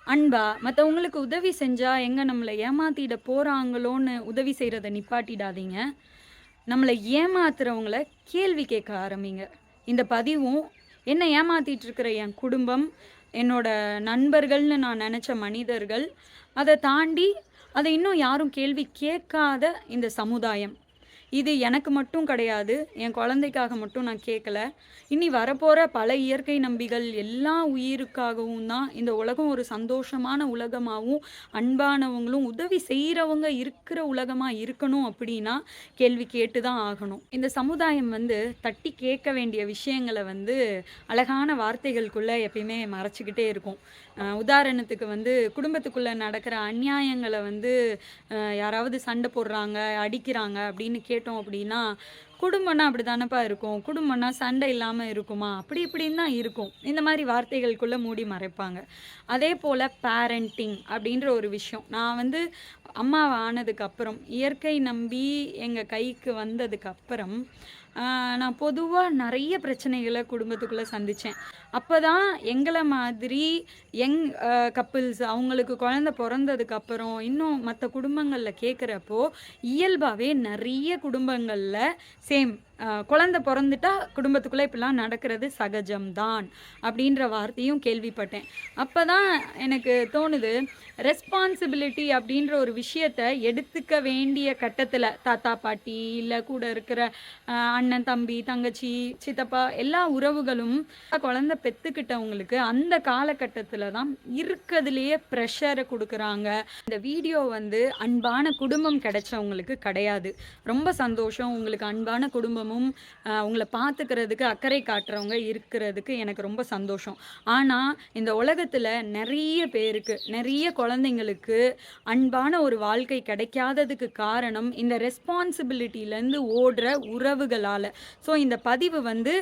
அன்பா, மத்தவங்களுக்கு உதவி செஞ்சா எங்க நம்மள ஏமாத்திட போறாங்களோன்னு உதவி செய்றத நிப்பாட்டிடாதீங்க. நம்மள ஏமாத்துறவங்கள கேள்வி கேட்க ஆரம்பிங்க. இந்த பதிவும் என்ன ஏமாத்திட்டு இருக்கிற என் குடும்பம், என்னோட நண்பர்கள்னு நான் நெனச்ச மனிதர்கள், அத தாண்டி அத இன்னும் யாரும் கேள்வி கேட்காத இந்த சமுதாயம். இது எனக்கு மட்டும் கிடையாது. என் குழந்தைக்காக மட்டும் நான் கேட்கல. இனி வரப்போற பல இயற்கை நம்பிகள் எல்லா உயிருக்காகவும் தான் இந்த உலகம் ஒரு சந்தோஷமான உலகமாவும், அன்பானவங்களும், உதவி செய்றவங்க இருக்கிற உலகமா இருக்கணும் அப்படின்னா, கேள்வி கேட்டு தான் ஆகணும். இந்த சமுதாயம் வந்து தட்டி கேட்க வேண்டிய விஷயங்கள வந்து அழகான வார்த்தைகளுக்குள்ள எப்பயுமே மறைச்சுக்கிட்டே இருக்கும். உதாரணத்துக்கு வந்து குடும்பத்துக்குள்ள நடக்கிற அநியாயங்கள வந்து யாராவது சண்டை போடுறாங்க, அடிக்கிறாங்க அப்படின்னு கேட்டோம் அப்படின்னா, குடும்பம்னா அப்படிதானப்பா இருக்கும். குடும்பம்னா சண்டை இல்லாம இருக்குமா? அப்படி இப்படின்னு தான் இருக்கும். இந்த மாரி வார்த்தைகளுக்குள்ள மூடி மறைப்பாங்க. அதேபோல பேரண்டிங் அப்படின்ற ஒரு விஷயம். நான் வந்து அம்மாவ ஆனதுக்கப்புறம், இயற்கை நம்பி எங்க கைக்கு வந்ததுக்கப்புறம், நான் பொதுவா நெறைய பிரச்சனைகள குடும்பத்துக்குள்ள சந்திச்சேன். அப்பதான் எங்கள மாதிரி யங் கப்பிள்ஸ் அவங்களுக்கு குழந்தை பொறந்ததுக்கப்புறம், இன்னும் மத்த குடும்பங்கள்ல கேட்குறப்போ, இயல்பாவே நெறைய குடும்பங்கள்ல சேம் குழந்தை பொறந்துட்டா குடும்பத்துக்குள்ள இப்படிலாம் நடக்கிறது சகஜம் தான். அப்படின்ற வார்த்தையும் கேள்விப்பட்டேன். அப்பதான் எனக்கு தோணுது, ரெஸ்பான்சிபிலிட்டி அப்படின்ற ஒரு விஷயத்த எடுத்துக்க வேண்டிய கட்டத்தில, தாத்தா, பாட்டி இல்ல கூட இருக்கிற அண்ணன், தம்பி, தங்கச்சி, சித்தப்பா எல்லா உறவுகளும் குழந்தை பெத்துக்கிட்டவங்களுக்கு அந்த காலகட்டத்தில தான் இருக்கதிலேயே ப்ரெஷர குடுக்குறாங்க. இந்த வீடியோ வந்து அன்பான குடும்பம் கிடைச்சவங்களுக்கு கிடையாது. ரொம்ப சந்தோஷம். உங்களுக்கு அன்பான குடும்பமும், உங்கள பார்த்துக்கிறதுக்கு அக்கறை காட்டுறவங்க இருக்கிறதுக்கு எனக்கு ரொம்ப சந்தோஷம். ஆனா, இந்த உலகத்தில நெறைய பேருக்கு, நெறைய குழந்தைங்களுக்கு அன்பான ஒரு வாழ்க்கை கிடைக்காததுக்கு காரணம், இந்த ரெஸ்பான்சிபிலிட்டிலேருந்து ஓடுற உறவுகளால. ஸோ, இந்த பதிவு வந்து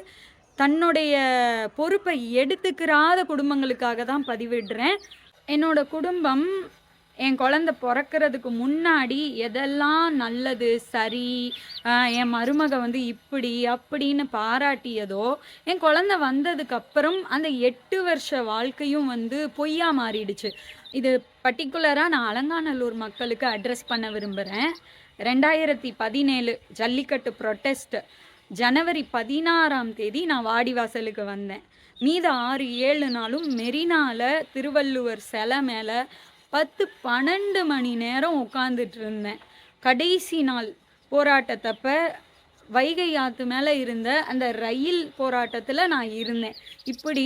தன்னுடைய பொறுப்பை எடுத்துக்கிறாத குடும்பங்களுக்காக தான் பதிவிடுறேன். என்னோட குடும்பம் என் குழந்தை பொறக்கறதுக்கு முன்னாடி எதெல்லாம் நல்லது, சரி, என் மருமக வந்து இப்படி, அப்படின்னு பாராட்டியதோ, என் குழந்தை வந்ததுக்கப்புறம் அந்த 8 வருஷ வாழ்க்கையும் வந்து பொய்யா மாறிடுச்சு. இது பர்ட்டிகுலரா நான் அலங்காநல்லூர் மக்களுக்கு அட்ரஸ் பண்ண விரும்புறேன். 2017 ஜல்லிக்கட்டு புரொட்டஸ்ட் ஜனவரி 16ஆம் தேதி நான் வாடிவாசலுக்கு வந்தேன். மீத 6, 7 நாளும் மெரினால திருவள்ளுவர் சிலை மேல 10, 12 மணி நேரம் உட்காந்துட்டு இருந்தேன். கடைசி நாள் போராட்டத்தப்ப வைகை ஆத்து மேல இருந்த அந்த ரயில் போராட்டத்துல நான் இருந்தேன். இப்படி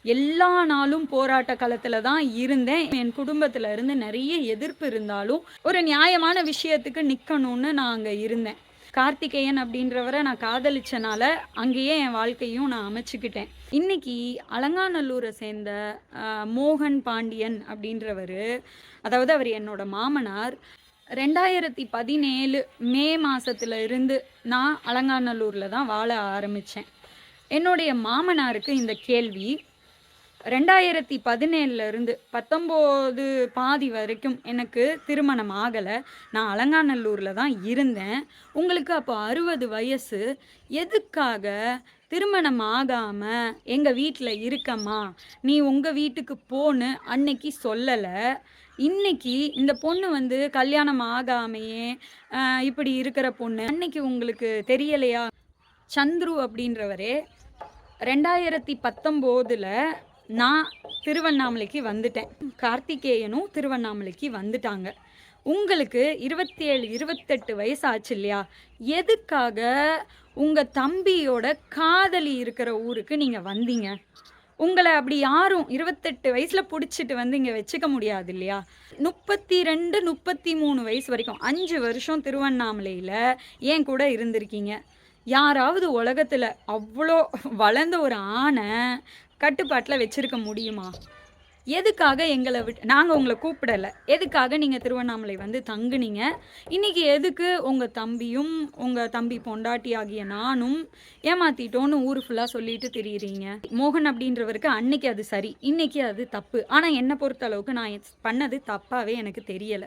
எல்லா நாளும் போராட்ட களத்துல தான் இருந்தேன். என் குடும்பத்துல இருந்து நெறைய எதிர்ப்பு இருந்தாலும், ஒரு நியாயமான விஷயத்துக்கு நிக்கணும்னு நான் அங்க இருந்தேன். கார்த்திகேயன் அப்படின்றவர நான் காதலிச்சனால, அங்கேயே என் வாழ்க்கையும் நான் அமைச்சுக்கிட்டேன். இன்னைக்கு அலங்காநல்லூர சேர்ந்த மோகன் பாண்டியன் அப்படின்றவரு, அதாவது அவர் என்னோட மாமனார். 2017 மே மாசத்துல இருந்து நான் அலங்காநல்லூர்ல தான் வாழ ஆரம்பிச்சேன். என்னுடைய மாமனாருக்கு இந்த கேள்வி 2017 இருந்து 19 பாதி வரைக்கும் எனக்கு திருமணம் ஆகல. நான் அலங்காநல்லூர்ல தான் இருந்தேன். உங்களுக்கு அப்போ 60 வயசு. எதுக்காக திருமணம் ஆகாம எங்க வீட்ல இருக்கம்மா, நீ உங்க வீட்டுக்கு போன்னு அன்னைக்கு சொல்லல. இன்னைக்கு இந்த பொண்ணு வந்து கல்யாணம் ஆகாமயே இப்படி இருக்கிற பொண்ணு. அன்னைக்கு உங்களுக்கு தெரியலையா? சந்துரு அப்படின்றவரே 2019ல நான் திருவண்ணாமலைக்கு வந்துட்டேன். கார்த்திகேயனும் திருவண்ணாமலைக்கு வந்துட்டாங்க. உங்களுக்கு 27, 28 வயசு ஆச்சு இல்லையா? எதுக்காக உங்க தம்பியோட காதலி இருக்கிற ஊருக்கு நீங்க வந்தீங்க? உங்கள அப்படி யாரும் 28 வயசுல புடிச்சிட்டு வந்து இங்க வச்சுக்க முடியாது இல்லையா? 32, 33 வயசு வரைக்கும் 5 வருஷம் திருவண்ணாமலையில என் கூட இருந்திருக்கீங்க. யாராவது உலகத்துல அவ்ளோ வளர்ந்த ஒரு ஆண கட்டுப்பாட்டுல வச்சிருக்க முடியுமா? எதுக்காக எங்கள நாங்க உங்கள கூப்பிடல. எதுக்காக நீங்க திருவண்ணாமலை வந்து தங்குனீங்க? இன்னைக்கு எதுக்கு உங்க தம்பியும், உங்க தம்பி பொண்டாட்டி ஆகிய நானும் ஏமாத்திட்டோன்னு ஊரு ஃபுல்லா சொல்லிட்டு திரியிறீங்க? மோகன் அப்படின்றவருக்கு அன்னைக்கு அது சரி, இன்னைக்கு அது தப்பு. ஆனா என்ன பொறுத்த அளவுக்கு நான் பண்ணது தப்பாவே எனக்கு தெரியல.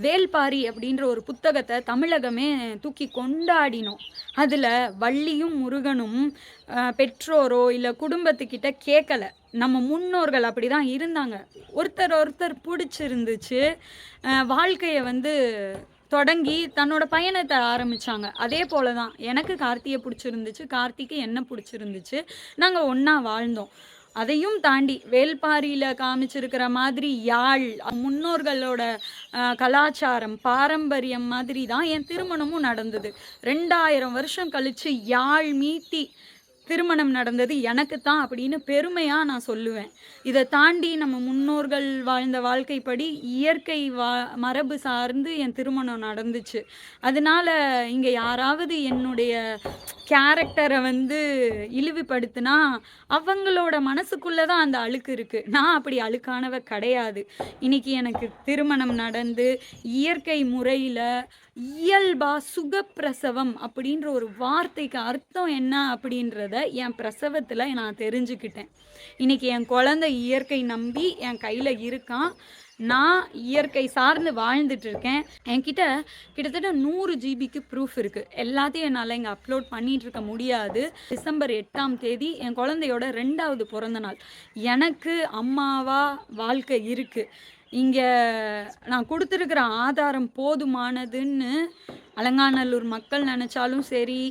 வேல்பாரி அப்படின்ற ஒரு புத்தகத்தை தமிழகமே தூக்கி கொண்டாடினோம். அதில் வள்ளியும் முருகனும் பெற்றோரோ இல்லை குடும்பத்துக்கிட்ட கேட்கல. நம்ம முன்னோர்கள் அப்படி தான் இருந்தாங்க. ஒருத்தர் ஒருத்தர் பிடிச்சிருந்துச்சு. வாழ்க்கையை வந்து தொடங்கி தன்னோட பயணத்தை ஆரம்பித்தாங்க. அதே போல தான் எனக்கு கார்த்தியை பிடிச்சிருந்துச்சு, கார்த்திக்கு என்ன பிடிச்சிருந்துச்சு. நாங்கள் ஒன்றா வாழ்ந்தோம். அதையும் தாண்டி வேல்பாரியில் காமிச்சிருக்கிற மாதிரி யாழ் முன்னோர்களோட கலாச்சாரம் பாரம்பரியம் மாதிரி தான் என் திருமணமும் நடந்தது. 2000 வருஷம் கழித்து யாழ் மீட்டி திருமணம் நடந்தது எனக்கு தான் அப்படின்னு பெருமையாக நான் சொல்லுவேன். இதை தாண்டி நம்ம முன்னோர்கள் வாழ்ந்த வாழ்க்கைப்படி இயற்கை மரபு சார்ந்து என் திருமணம் நடந்துச்சு. அதனால இங்கே யாராவது என்னுடைய கேரக்டரை வந்து இழிவுபடுத்தினா அவங்களோட மனசுக்குள்ளே தான் அந்த அழுக்கு இருக்குது. நான் அப்படி அழுக்கானவ கிடையாது. இன்னைக்கு எனக்கு திருமணம் நடந்து இயற்கை முறையில் இயல்பா சுகப்பிரசவம் அப்படின்ற ஒரு வார்த்தைக்கு அர்த்தம் என்ன அப்படின்றத என் பிரசவத்தில் நான் தெரிஞ்சுக்கிட்டேன். இன்னைக்கு என் குழந்தை இயற்கை நம்பி என் கையில் இருக்கான். நான் இயற்கை சார்ந்து வாழ்ந்துட்டு இருக்கேன். என்கிட்ட கிட்டத்தட்ட 100 ஜிபிக்கு ப்ரூஃப் இருக்குது. எல்லாத்தையும் என்னால் இங்கே அப்லோட் பண்ணிகிட்டு இருக்க முடியாது. டிசம்பர் 8ஆம் தேதி என் குழந்தையோட 2வது பிறந்த நாள். எனக்கு அம்மாவா வாழ்க்கை இருக்குது. இங்கே நான் கொடுத்துருக்கிற ஆதாரம் போதுமானதுன்னு அலங்காநல்லூர் மக்கள் நினச்சாலும் சரி,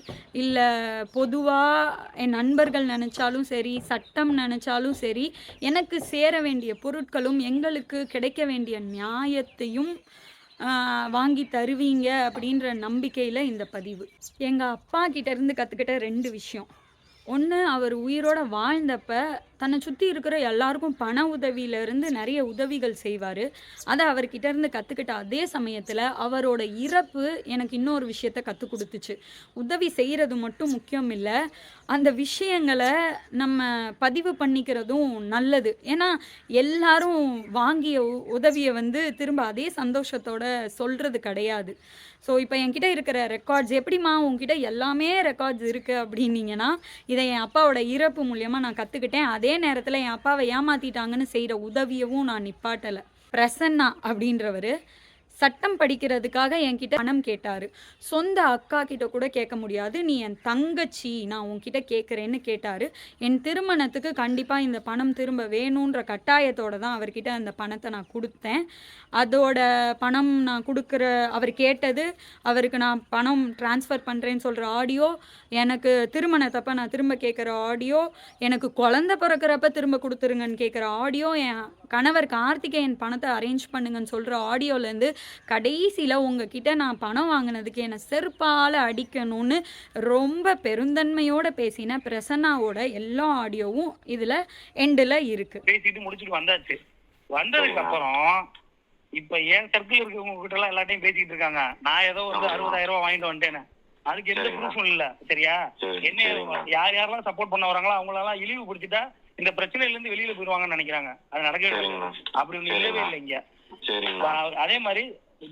இல்லை பொதுவாக என் நண்பர்கள் நினச்சாலும் சரி, சட்டம் நினச்சாலும் சரி, எனக்கு சேர வேண்டிய பொருட்களும் எங்களுக்கு கிடைக்க வேண்டிய நியாயத்தையும் வாங்கி தருவீங்க அப்படின்ற நம்பிக்கையில் இந்த பதிவு. எங்கள் அப்பா கிட்டேருந்து கற்றுக்கிட்ட 2 விஷயம். ஒன்று, அவர் உயிரோட வாழ்ந்தப்ப தன்னை சுற்றி இருக்கிற எல்லாருக்கும் பண உதவியிலேருந்து நிறைய உதவிகள் செய்வார். அதை அவர்கிட்ட இருந்து கற்றுக்கிட்ட அதே சமயத்தில் அவரோட இறப்பு எனக்கு இன்னொரு விஷயத்த கற்றுக் கொடுத்துச்சு. உதவி செய்கிறது மட்டும் முக்கியம் இல்லை, அந்த விஷயங்களை நம்ம பதிவு பண்ணிக்கிறதும் நல்லது. ஏன்னா எல்லாரும் வாங்கிய உதவியை வந்து திரும்ப அதே சந்தோஷத்தோட சொல்கிறது கிடையாது. ஸோ இப்போ என்கிட்ட இருக்கிற ரெக்கார்ட்ஸ் எப்படிம்மா உங்ககிட்ட எல்லாமே ரெக்கார்ட்ஸ் இருக்குது அப்படின்னீங்கன்னா, இதை என் அப்பாவோட இறப்பு மூலியமாக நான் கற்றுக்கிட்டேன். அதே நேரத்தில் என் அப்பாவை ஏமாற்றிட்டாங்கன்னு செய்கிற உதவியவும் நான் நிப்பாட்டலை. பிரசன்னா அப்படின்றவர் சட்டம் படிக்கிறதுக்காக என்கிட்ட பணம் கேட்டார். சொந்த அக்கா கிட்ட கூட கேட்க முடியாது, நீ என் தங்கச்சி, நான் உன்கிட்ட கேட்குறேன்னு கேட்டார். என் திருமணத்துக்கு கண்டிப்பாக இந்த பணம் திரும்ப வேணுன்ற கட்டாயத்தோடு தான் அவர்கிட்ட அந்த பணத்தை நான் கொடுத்தேன். அதோட பணம் நான் கொடுக்குற அவர் கேட்டது, அவருக்கு நான் பணம் ட்ரான்ஸ்ஃபர் பண்ணுறேன்னு சொல்கிற ஆடியோ, எனக்கு திருமணத்தப்போ நான் திரும்ப கேட்குற ஆடியோ, எனக்கு குழந்த பிறக்கிறப்ப திரும்ப கொடுத்துருங்கன்னு கேட்குற ஆடியோ, என் கணவர் கார்த்திகேயன் பணத்தை அரேஞ்ச் பண்ணுங்கன்னு சொல்கிற ஆடியோலேருந்து கடைசியில் உங்ககிட்ட நான் பணம் வாங்கினதுக்கு என்னை செருப்பால் அடிக்கணும்னு ரொம்ப பெருந்தன்மையோடு பேசின பிரசன்னாவோட எல்லா ஆடியோவும் இதில் எண்டில் இருக்குது. பேசிட்டு முடிச்சுட்டு வந்தாச்சு. வந்ததுக்கு அப்புறம் இப்ப என் சர்க்கிள் இருக்கவங்க கிட்ட எல்லாம் எல்லாத்தையும் பேசிட்டு இருக்காங்க. நான் ஏதோ வந்து 60,000 ரூபாய் வாங்கிட்டு வந்துட்டேன்னு. அதுக்கு எந்த ப்ரூஃபும் இல்ல. சரியா? என்ன யார் யாரெல்லாம் சப்போர்ட் பண்ண வராங்களோ அவங்களெல்லாம் இழிவுபடுத்திட்டா இந்த பிரச்சனையில இருந்து வெளியில போயிருவாங்கன்னு நினைக்கிறாங்க. அது நடக்கவே இல்லை. அப்படி ஒண்ணு இல்லவே இல்லை இங்க. அதே மாதிரி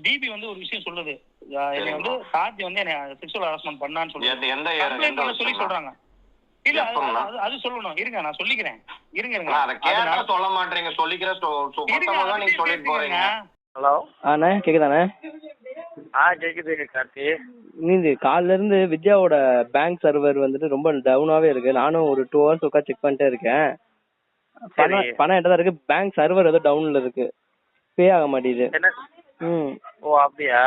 டிபி வந்து ஒரு விஷயம் சொல்லுது, என்னை வந்து கார்த்தி வந்து என்ன செக்சுவல் ஹராஸ்மெண்ட் பண்ணான்னு சொல்லி சொல்றாங்க. இல்ல அது சொல்லணும். இருங்க நான் சொல்லிக்கிறேன். இருங்க சொல்ல மாட்டீங்க. சொல்லிக்கிறேன். ஹலோ அண்ணே கேக்குதாண்ணே? கேக்குது கார்த்தி. இது காலைல இருந்து வித்யாவோட பேங்க் சர்வர் வந்துட்டு ரொம்ப டவுனாவே இருக்கு. நானும் ஒரு 2 hours உட்காந்து செக் பண்ணிட்டே இருக்கேன். பணம் எட்டதான் இருக்கு, பேங்க் சர்வர் ஏதோ டவுன்ல இருக்கு, பே ஆக மாட்டேங்குது. ஓ அப்படியா?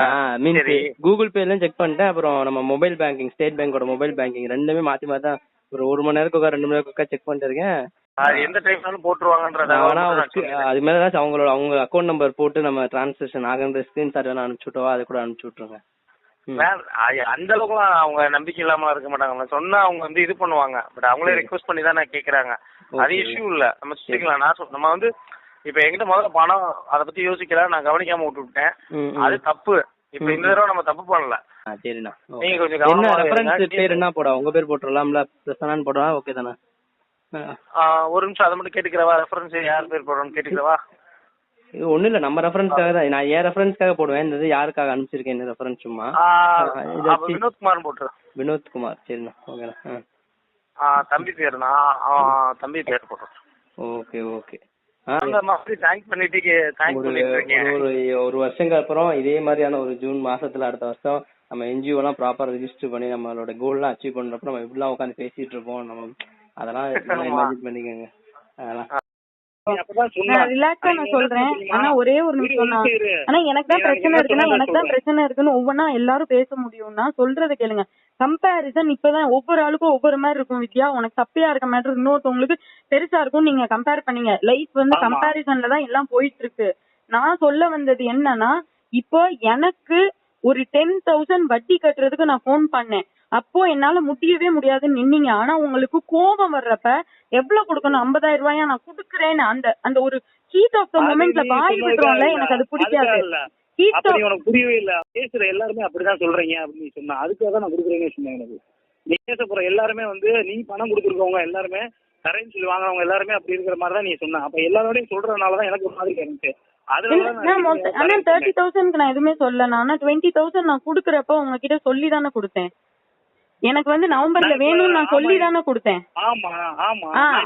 கூகுள் பேலயும் செக் பண்ணிட்டேன். அப்புறம் நம்ம மொபைல் பேங்கிங், ஸ்டேட் பேங்கோட மொபைல் பேங்கிங் ரெண்டுமே மாத்தி மாத்தி தான் ஒரு 1 மணி நேரத்துக்கு 2 மணி நேரம் செக் பண்ணிட்டு இருக்கேன். எந்த டைம்னாலும் போட்டுருவாங்கன்றத அது மேல ஏதாச்சும் அவங்க அக்கௌண்ட் நம்பர் போட்டு நம்ம டிரான்சாக்ஷன் ஆகுற ஸ்கிரீன்ஷாட் வேணா அனுப்பிச்சு விட்டோம், அதை கூட அனுப்பிச்சு விட்டுருங்க. அந்த அளவுக்குலாம் அவங்க நம்பிக்கை இல்லாம இருக்க மாட்டாங்க. சொன்னா அவங்க வந்து இது பண்ணுவாங்க. பட் அவங்களே ரெக்வஸ்ட் பண்ணி தான் கேக்குறாங்க. அது இஷ்யூ இல்ல, நம்ம சொல்லிக்கலாம். நம்ம வந்து இப்ப எங்கிட்ட முதல்ல பணம் அதை பத்தி யோசிக்கல, நான் கவனிக்காம விட்டுவிட்டேன். அது தப்பு. இப்ப இந்த தடவை நம்ம தப்பு பண்ணல. சரிண்ணா, நீங்க கொஞ்சம் பேர் என்ன போட, உங்க பேர் போட்டுடலாம்ல, பிரசன்னான்னு போடலாம். ஓகே தானே? ஒரு நிமிஷம் அதை மட்டும் கேட்டுக்கிறவா, ரெஃபரன்ஸ் யார் பேர் போடுறோம்னு கேட்டுக்கிறவா? இது ஒண்ணு இல்ல, நம்ம ரெஃபரன்ஸ்க்காக தான். நான் என் ரெஃபரன்ஸ்க்காக போடுவேன். இந்த யாருக்காக அனுப்பிச்சிருக்கேன் இந்த ரெஃபரன்ஸ்? சும்மா வினோத்குமார் போட்டுரு. வினோத்குமார். சரிண்ணா, ஓகேண்ணா. தம்பி பேருண்ணா, தம்பி பேர் போட்டுரு. Okay okay. அந்த மாதிரி தேங்க் பண்ணிட்டு இருக்கேன். ஒரு வருஷங்க அப்புறம் இதே மாதிரியான ஒரு ஜூன் மாசத்துல அடுத்த வருஷம் நம்ம என்ஜிஓ எல்லாம் ப்ராப்பரா ரெஜிஸ்டர் பண்ணி நம்மளோட கோல் எல்லாம் அச்சீவ் பண்றப்ப நம்ம எப்படிலாம் உட்காந்து பேசிட்டு இருப்போம் நம்ம அதெல்லாம் இமேஜின் பண்ணிக்கோங்க. அதெல்லாம் ரிலாக்ஸா நான் சொல்றேன். ஆனா ஒரே ஒரு நிமிஷம் தான். ஆனா எனக்கு தான் பிரச்சனை இருக்குன்னு ஒவ்வொன்னா எல்லாரும் பேச முடியும்னா சொல்றதை கேளுங்க. கம்பேரிசன் இப்பதான் ஒவ்வொரு ஆளுக்கும் ஒவ்வொரு மாதிரி இருக்கும். வித்யா உனக்கு சப்பையா இருக்க மேட்டர் இன்னொருத்தவங்களுக்கு பெருசா இருக்கும். நீங்க கம்பேர் பண்ணீங்க. லைஃப் வந்து கம்பேரிசன்ல தான் எல்லாம் போயிட்டு இருக்கு. நான் சொல்ல வந்தது என்னன்னா, இப்போ எனக்கு ஒரு 10,000 வட்டி கட்டுறதுக்கு நான் போன் பண்ணேன். அப்போ என்னால முடியவே முடியாதுன்னு நின்னீங்க. ஆனா உங்களுக்கு கோபம் வர்றப்ப எவ்வளவு கொடுக்கணும்? 50,000 ரூபாயா நான் குடுக்கறேன்னு அந்த ஒரு ஹீட் ஆஃப் த மொமெண்ட்ல வாய் விட்டுறோம்ல, எனக்கு அது பிடிக்காது. உனக்கு புரியவே இல்ல. பேசுற எல்லாருமே அப்படிதான் சொல்றீங்க அப்படின்னு சொன்னா அதுக்காக தான் நான் கொடுக்குறேன்னு சொன்னேன். எனக்கு நீ பேச போற எல்லாருமே வந்து நீ பணம் கொடுத்துருக்கவங்க எல்லாருமே கரன்சி வாங்குறவங்க எல்லாருமே அப்படி இருக்கிற மாதிரி தான் நீ சொன்ன. அப்ப எல்லாரோடையும் சொல்றதுனாலதான் எனக்கு ஒரு மாதிரி இருந்துச்சு. ஆனா 30,000 நான் எதுவுமே சொல்லல. ஆனா 20,000 நான் குடுக்கறப்ப உங்ககிட்ட சொல்லி தானே கொடுத்தேன். எனக்கு வந்து நவம்பர்ல வேணும்னு நான் சொல்லி தானே கொடுத்தேன்.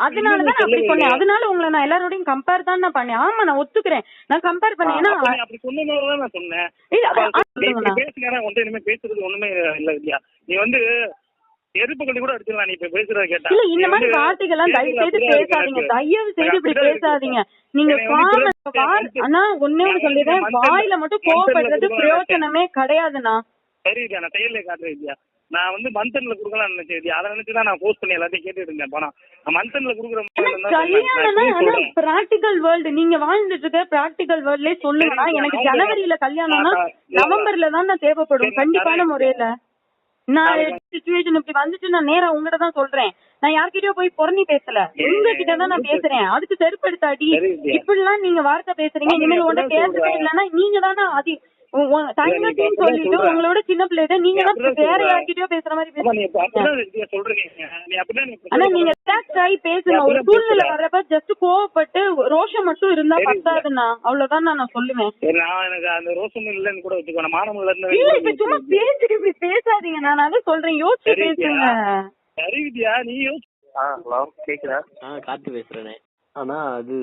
அதனாலதான் அப்படி சொன்னேன். அதனால உங்களை நான் எல்லாரோடையும் கம்பேர் தான் நான் பண்ணேன். ஆமா நான் ஒத்துக்கிறேன். நான் கம்பேர் பண்ணேன். ஏன்னா அப்படி சொன்னதுனாலதான் நான் சொன்னேன். பேசுறது ஒண்ணுமே இல்ல இல்லையா? நீ வந்து எதிர்ப்பு கொண்டு கூட அடிச்சிடலாம். நீ இப்ப பேசுறத கேட்டா இல்ல இந்த மாதிரி வார்த்தைகள்லாம் தயவு செய்து பேசாதீங்க. தயவு செய்து இப்படி பேசாதீங்க. நீங்க ஆனா ஒன்னே ஒண்ணு சொல்லிடுறேன், வாயில மட்டும் கோவப்படுறது பிரயோஜனமே கிடையாதுண்ணா. சரியா நான் செயல்ல காட்டுறேன். நான் வந்து மந்த்ல குடுக்கலாம் நினைச்சேன். அதை நினைச்சுதான் நான் போஸ்ட் பண்ணி எல்லாத்தையும் கேட்டுட்டு இருந்தேன். பணம் மந்த்ல குடுக்குற பிராக்டிகல் வேர்ல்டு நீங்க வாழ்ந்துட்டு இருக்க பிராக்டிகல் வேர்ல்ட்லயே சொல்லுங்கன்னா, எனக்கு ஜனவரியில கல்யாணம்னா நவம்பர்ல தான் நான் தேவைப்படும் கண்டிப்பான முறையில. நான் சிச்சுவேஷன் இப்படி வந்துட்டு நான் நேரா உங்ககிட்ட தான் சொல்றேன். நான் யார்கிட்டயோ போய் பொறணி பேசல, உங்ககிட்ட தான் நான் பேசுறேன். அதுக்கு செருப்படுத்தாடி இப்படி எல்லாம் நீங்க வார்த்தை பேசுறீங்க. இனிமேல் ஒண்ணு பேசவே இல்லைன்னா நீங்க தானே சொல்லிட்டு உங்களோட சின்ன பிள்ளைகிட்ட நீங்க தான் வேற யார்கிட்டயோ பேசுற மாதிரி ஆனா நீங்க பேசுங்க. ஒரு சூழ்நிலை வர்றப்ப ஜஸ்ட் கோவப்பட்டு ரோஷம் மட்டும் இருந்தா பத்தாதுண்ணா. அவ்வளவுதான் நான் சொல்லுவேன். இப்ப சும்மா பேசிட்டு இப்படி பேசாதீங்க. நான் அதை சொல்றேன், யோசிச்சு பேசுங்க. கார்த்தி பேசுறேனே. ஆனா அது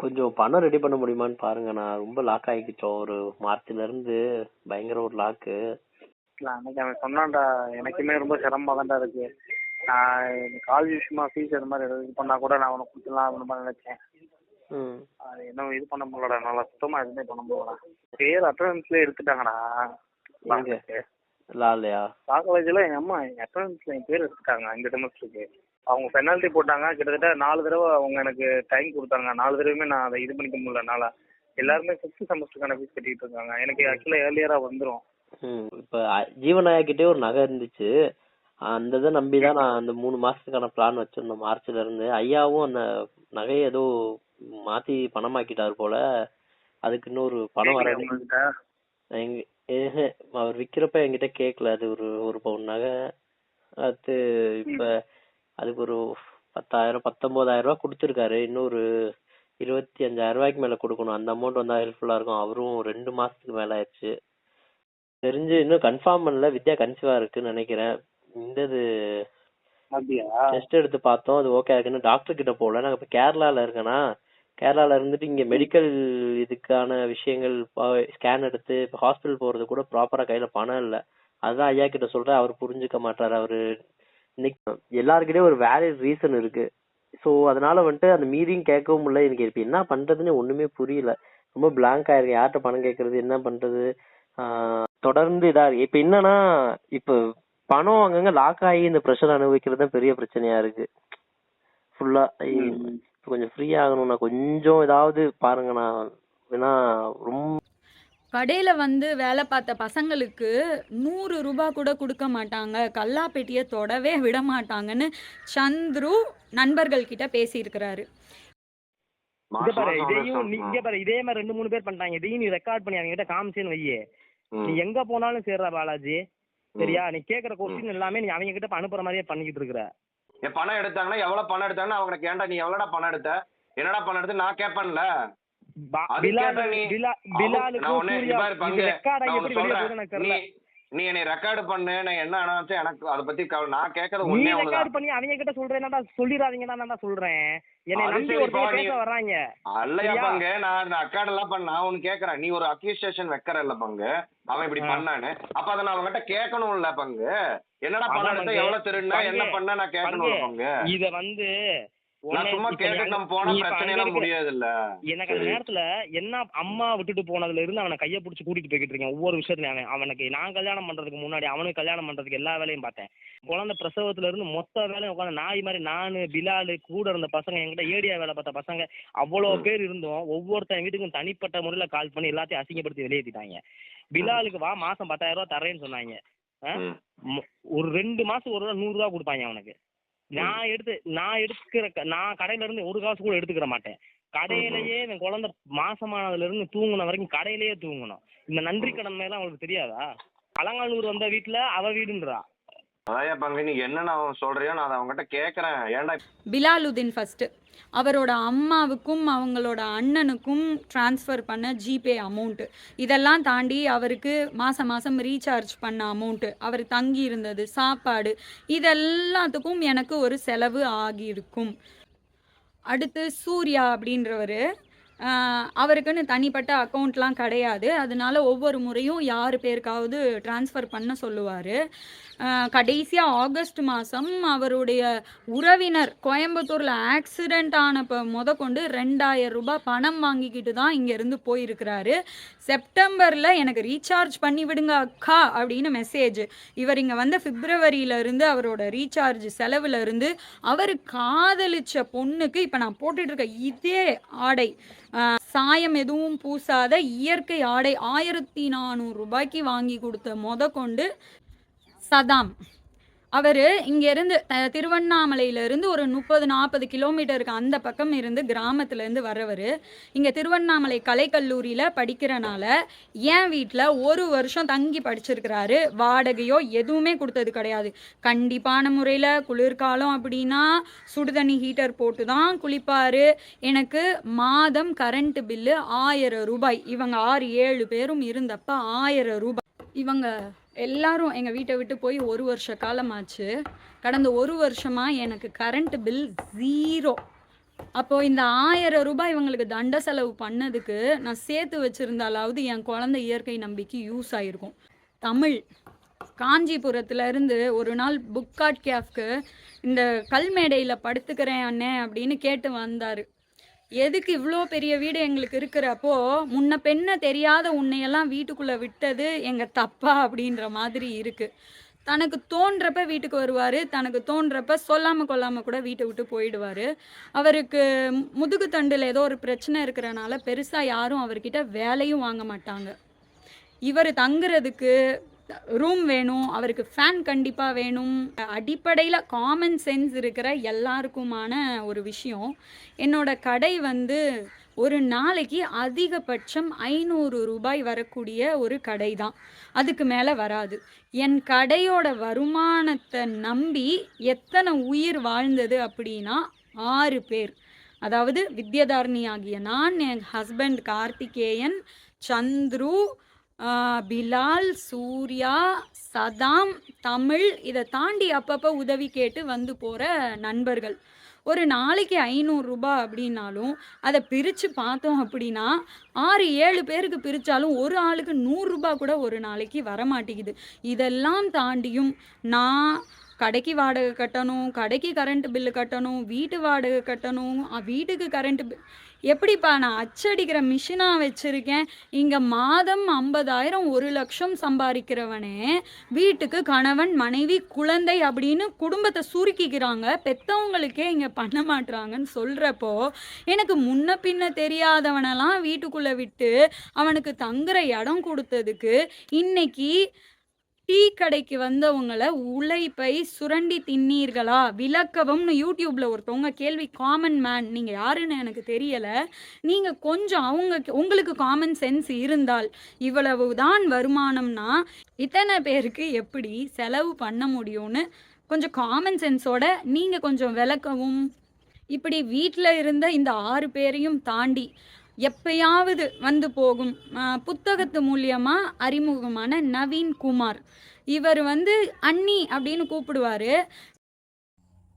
கொஞ்சம் பணம் ரெடி பண்ண முடியுமான்னு பாருங்க. நான் ரொம்ப லாக் ஆகிக்கிட்டோம். ஒரு மார்ச்ல இருந்து பயங்கர ஒரு லாக்கு. அன்னைக்கு அவன் சொன்னான்டா, எனக்குமே ரொம்ப சிரமமா தான்டா இருக்கு. நான் காலேஜ் விஷயமா ஃபீஸ் அது மாதிரி இது பண்ணா கூட நான் அவனை கொடுத்துலாம் அப்படின்னு நினைச்சேன். அது என்ன இது பண்ண முடியலடா. நல்லா சுத்தமா எதுவுமே பண்ண முடியல. பேர் அட்டண்டன்ஸ்ல எடுத்துட்டாங்கடா. காலேஜ்ல எங்க அம்மா அட்டண்டன்ஸ்ல என் பேர் எடுத்துட்டாங்க. 5 செமஸ்டருக்கு அவங்க பெனால்ட்டி போட்டாங்க. கிட்டத்தட்ட 4 தடவை அவங்க எனக்கு டைம் கொடுத்தாங்க. 4 தடவையுமே நான் அதை இது பண்ணிக்க முடியலனால எல்லாருமே 5th செமஸ்டருக்கான ஃபீஸ் கட்டிட்டு இருக்காங்க. எனக்கு ஆக்சுவலா ஏர்லியரா வந்துடும். இப்ப ஜீவனாயா கிட்டே ஒரு நகை இருந்துச்சு. அந்த இதை நம்பிதான் நான் அந்த 3 மாசத்துக்கான பிளான் வச்சிருந்தோம் மார்ச்ல இருந்து. ஐயாவும் அந்த நகையை ஏதோ மாத்தி பணமாக்கிட்டாரு போல. அதுக்கு இன்னொரு பணம் வர அவர் விக்கிறப்ப என்கிட்ட கேட்கல. அது ஒரு பவுன் நகை. அது இப்ப அதுக்கு ஒரு 10,000 19,000 ரூபாய் கொடுத்துருக்காரு. இன்னொரு 25,000 ரூபாய்க்கு மேல கொடுக்கணும். அந்த அமௌண்ட் வந்தா ஹெல்ப்ஃபுல்லா இருக்கும். அவரும் 2 மாசத்துக்கு மேல ஆயிடுச்சு. தெரிஞ்சு இன்னும் கன்ஃபார்ம் பண்ணல. வித்யா கன்சீவா இருக்குன்னு நினைக்கிறேன். இந்த டெஸ்ட் எடுத்து பார்த்தோம், அது ஓகே இருக்குன்னு. டாக்டர் கிட்ட போகல. நாங்க இப்ப கேரளால இருக்கேன்னா, கேரளால இருந்துட்டு இங்க மெடிக்கல் இதுக்கான விஷயங்கள் ஸ்கேன் எடுத்து இப்ப ஹாஸ்பிட்டல் போறது கூட ப்ராப்பரா கையில பணம் இல்ல. அதுதான் ஐயா கிட்ட சொல்றேன். அவர் புரிஞ்சுக்க மாட்டாரு. அவரு இன்னைக்கு எல்லாருக்கிட்டயும் ஒரு வேலிட் ரீசன் இருக்கு. சோ அதனால வந்துட்டு அந்த மீறியும் கேட்கவும் முடியல. எனக்கு இப்ப என்ன பண்றதுன்னு ஒண்ணுமே புரியல. ரொம்ப பிளாங்க் ஆயிருக்கு. யார்கிட்ட பணம் கேட்கறது, என்ன பண்றது, தொடர்ந்து இதா இருக்கு. இப்ப என்னன்னா, இப்ப பணம் அங்கங்க லாக் ஆகி இந்த ப்ரெஷர் அனுபவிக்கிறது தான் பெரிய பிரச்சனையா இருக்கு. ஃபுல்லா கொஞ்சம் ஃப்ரீ ஆகணும்னா கொஞ்சம் ஏதாவது பாருங்க. நான் ஏன்னா ரொம்ப கடையில வந்து வேலை பார்த்த பசங்களுக்கு 100 ரூபாய் கூட கொடுக்க மாட்டாங்க, கல்லாப்பெட்டியை தொடவே விட மாட்டாங்கன்னு சந்துரு நண்பர்கள் கிட்ட பேசியிருக்கிறாரு. இதே மாதிரி 2-3 பேர் பண்ணிட்டாங்க. இதையும் நீ ரெக்கார்ட் பண்ணி அவங்க கிட்ட காமிச்சேன்னு வையே, நீ எங்க போனாலும் சேர்றா பாலாஜி. சரியா? நீ கேக்குற கொஸ்டின் எல்லாமே நீ அவங்க கிட்ட அனுப்புற மாதிரியே பண்ணிக்கிட்டு இருக்கிற. பணம் எடுத்தாங்கன்னா எவ்வளவு பணம் எடுத்தாங்கன்னா அவங்களுக்கு ஏன்டா நீ எவ்வளோடா பணம் எடுத்த, என்னடா பணம் எடுத்து நான் கேட்பேன்ல. நீ என்னை ரெக்கார்டு பண்ணு, நான் என்ன ஆனாச்சும் எனக்கு அதை பத்தி நான் கேட்கறது நீ ஒண்ணே ரெக்கார்ட் ஒண்ணுதான். பண்ணி அவங்க கிட்ட சொல்றேன்டா, சொல்லிடாதீங்கடா சொல்றேன். என்னை அது நம்பி சரி, ஒருத்தர் இப்போ பேச நீ- வர்றாங்க. அல்லையா சரியா? பங்கு, நான் ரெக்கார்ட் எல்லாம் பண்ண நான் ஒண்ணு கேக்குறேன். நீ ஒரு அக்யூசியேஷன் வைக்கிறல்ல பங்கு, அவன் இப்படி பண்ணான்னு, அப்ப அதை நான் அவன்கிட்ட கேட்கணும்ல பங்கு. என்னடா அதான் பணம் எடுத்த, பங்கு. எவ்வளவு திருடினா, என்ன பங்கு. பண்ண நான் கேட்கணும்ல பங்கு. இத வந்து நான் சும்மா இப்ப கேட்டுட்டு நம்ம போனா நீ இப்ப பிரச்சனை அங்க எல்லாம் இருக்க- முடியாது இல்ல. எனக்கு அந்த நேரத்துல என்ன அம்மா விட்டுட்டு போனதுல இருந்து அவனை கையை பிடிச்சி கூட்டிட்டு போய்கிட்டு இருக்கேன் ஒவ்வொரு விஷயத்துலயும். அவனுக்கு நான் கல்யாணம் பண்றதுக்கு முன்னாடி அவனுக்கு கல்யாணம் பண்றதுக்கு எல்லா வேலையும் பார்த்தேன். குழந்தை பிரசவத்துல இருந்து மொத்த வேலையும் உட்காந்து நாய் மாதிரி நானு, பிலாலு, கூட இருந்த பசங்க, என்கிட்ட ஏடியா வேலை பார்த்த பசங்க அவ்வளவு பேர் இருந்தோம். ஒவ்வொருத்தன் வீட்டுக்கும் தனிப்பட்ட முறையில கால் பண்ணி எல்லாத்தையும் அசிங்கப்படுத்தி வெளியேற்றிட்டாங்க. பிலாலுக்கு வா மாசம் 10,000 ரூபாய் தரேன்னு சொன்னாங்க. ஒரு 2 மாசம் ஒரு 100 ரூபா கொடுப்பாங்க அவனுக்கு. நான் கடையில இருந்து ஒரு காசு கூட எடுத்துக்கிற மாட்டேன். கடையிலேயே என் குழந்தை மாசமானதுல இருந்து தூங்குன வரைக்கும் கடையிலேயே தூங்கணும். இந்த நன்றி கடன் மேல அவளுக்கு தெரியாதா? அலங்காநல்லூர் வந்த வீட்டுல அவ வீடுன்றா. அதையா பங்கு, நீ என்னன்னு அவன் சொல்றியோ நான் அதை அவன்கிட்ட கேக்குறேன். ஏன்டா பிலாலுதீன் ஃபஸ்ட்டு அவரோட அம்மாவுக்கும் அவங்களோட அண்ணனுக்கும் ட்ரான்ஸ்ஃபர் பண்ண ஜிபே அமௌண்ட்டு, இதெல்லாம் தாண்டி அவருக்கு மாதம் மாதம் ரீசார்ஜ் பண்ண அமௌண்ட்டு, அவர் தங்கி இருந்தது, சாப்பாடு, இதெல்லாத்துக்கும் எனக்கு ஒரு செலவு ஆகியிருக்கும். அடுத்து சூர்யா அப்படின்றவர், அவருக்குன்னு தனிப்பட்ட அக்கௌண்ட்லாம் கிடையாது. அதனால ஒவ்வொரு முறையும் யார் பேருக்காவது ட்ரான்ஸ்ஃபர் பண்ண சொல்லுவார். கடைசியாக ஆகஸ்ட் மாதம் அவருடைய உறவினர் கோயம்புத்தூரில் ஆக்சிடெண்ட் ஆனப்போ கொண்டு 2,000 ரூபாய் பணம் வாங்கிக்கிட்டு தான் இங்கேருந்து போயிருக்கிறாரு. செப்டம்பரில் எனக்கு ரீசார்ஜ் பண்ணி விடுங்க அக்கா அப்படின்னு மெசேஜ். இவர் இங்கே வந்த பிப்ரவரியிலேருந்து அவரோட ரீசார்ஜ் செலவுலேருந்து அவர் காதலிச்ச பொண்ணுக்கு இப்போ நான் போட்டுட்ருக்க இதே ஆடை, சாயம் எதுவும் பூசாத இயற்கை ஆடை 1,400 ரூபாய்க்கு வாங்கி கொடுத்த கொண்டு சதாம். அவர் இங்கேருந்து திருவண்ணாமலையிலேருந்து ஒரு 30-40 கிலோமீட்டருக்கு அந்த பக்கம் இருந்து கிராமத்துலேருந்து வரவர். இங்கே திருவண்ணாமலை கலைக்கல்லூரியில் படிக்கிறனால என் வீட்டில் 1 வருஷம் தங்கி படிச்சிருக்கிறாரு. வாடகையோ எதுவுமே கொடுத்தது கிடையாது. கண்டிப்பான முறையில் குளிர்காலம் அப்படின்னா சுடுதண்ணி ஹீட்டர் போட்டு தான் குளிப்பார். எனக்கு மாதம் கரண்ட் பில்லு 1000 ரூபாய். இவங்க 6-7 பேரும் இருந்தப்போ 1000 ரூபாய். இவங்க எல்லாரும் எங்கள் வீட்டை விட்டு போய் 1 வருஷ காலமாச்சு. கடந்த 1 வருஷமாக எனக்கு கரண்ட் பில் 0. அப்போது இந்த 1000 ரூபாய் இவங்களுக்கு தண்ட செலவு பண்ணதுக்கு நான் சேர்த்து வச்சுருந்தாலாவது என் குழந்தை இயற்கை நம்பிக்கை யூஸ் ஆகிருக்கும். தமிழ் காஞ்சிபுரத்துலேருந்து ஒரு நாள் புக்காட் கேஃப்க்கு இந்த கல்மேடையில் படுத்துக்கிறேன் அண்ணே அப்படின்னு கேட்டு வந்தார். எதுக்கு இவ்வளோ பெரிய வீடு எங்களுக்கு இருக்கிறப்போ முன்ன பெண்ணை தெரியாத உன்னையெல்லாம் வீட்டுக்குள்ளே விட்டது எங்கள் தப்பா அப்படின்ற மாதிரி இருக்குது. தனக்கு தோன்றப்ப வீட்டுக்கு வருவார், தனக்கு தோன்றப்ப சொல்லாமல் கொள்ளாமல் கூட வீட்டை விட்டு போயிடுவார். அவருக்கு முதுகு தண்டில் ஏதோ ஒரு பிரச்சனை இருக்கிறனால பெருசாக யாரும் அவர்கிட்ட வேலையும் வாங்க மாட்டாங்க. இவர் தங்குறதுக்கு ரூம் வேணும், அவருக்கு ஃபேன் கண்டிப்பாக வேணும். அடிப்படையில் காமன் சென்ஸ் இருக்கிற எல்லாருக்குமான ஒரு விஷயம். என்னோட கடை வந்து ஒரு நாளைக்கு அதிகபட்சம் 500 ரூபாய் வரக்கூடிய ஒரு கடை தான், அதுக்கு மேலே வராது. என் கடையோட வருமானத்தை நம்பி எத்தனை உயிர் வாழ்ந்தது அப்படின்னா 6 பேர். அதாவது வித்யாதாரணி ஆகிய நான், என் ஹஸ்பண்ட் கார்த்திகேயன், சந்துரு, பிலால், சூர்யா, சதாம், தமிழ், இதை தாண்டி அப்பப்போ உதவி கேட்டு வந்து போகிற நண்பர்கள். ஒரு நாளைக்கு 500 ரூபாய் அப்படின்னாலும் அதை பிரித்து பார்த்தோம் அப்படின்னா 6-7 பேருக்கு பிரித்தாலும் ஒரு ஆளுக்கு 100 ரூபாய் கூட ஒரு நாளைக்கு வரமாட்டேங்குது. இதெல்லாம் தாண்டியும் நான் கடைக்கு வாடகை கட்டணும், கடைக்கு கரண்ட் பில்லு கட்டணும், வீட்டு வாடகை கட்டணும், வீட்டுக்கு கரண்ட் பில். எப்படிப்பா நான் அச்சடிக்கிற மிஷினாக வச்சுருக்கேன். இங்கே மாதம் 50,000 1 லட்சம் சம்பாதிக்கிறவனே வீட்டுக்கு கணவன் மனைவி குழந்தை அப்படின்னு குடும்பத்தை சுருக்கிக்கிறாங்க. பெற்றவங்களுக்கே இங்கே பண்ண மாட்டுறாங்கன்னு சொல்கிறப்போ எனக்கு முன்ன பின்ன தெரியாதவனெல்லாம் வீட்டுக்குள்ளே விட்டு அவனுக்கு தங்குற இடம் கொடுத்ததுக்கு இன்னைக்கு டீ கடைக்கு வந்தவங்களை உழைப்பை சுரண்டி தின்னீர்களா விளக்கவும்னு யூடியூப்ல ஒருத்தவங்க கேள்வி. காமன் மேன், நீங்கள் யாருன்னு எனக்கு தெரியலை. நீங்கள் கொஞ்சம் உங்களுக்கு காமன் சென்ஸ் இருந்தால் இவ்வளவு தான் வருமானம்னா இத்தனை பேருக்கு எப்படி செலவு பண்ண முடியும்னு கொஞ்சம் காமன் சென்ஸோட நீங்கள் கொஞ்சம் விளக்கவும். இப்படி வீட்டில் இருந்த இந்த 6 பேரையும் தாண்டி எப்பயாவது வந்து போகும் புத்தகத்து மூலியமா அறிமுகமான நவீன் குமார். இவர் வந்து அண்ணி அப்படின்னு கூப்பிடுவாரு.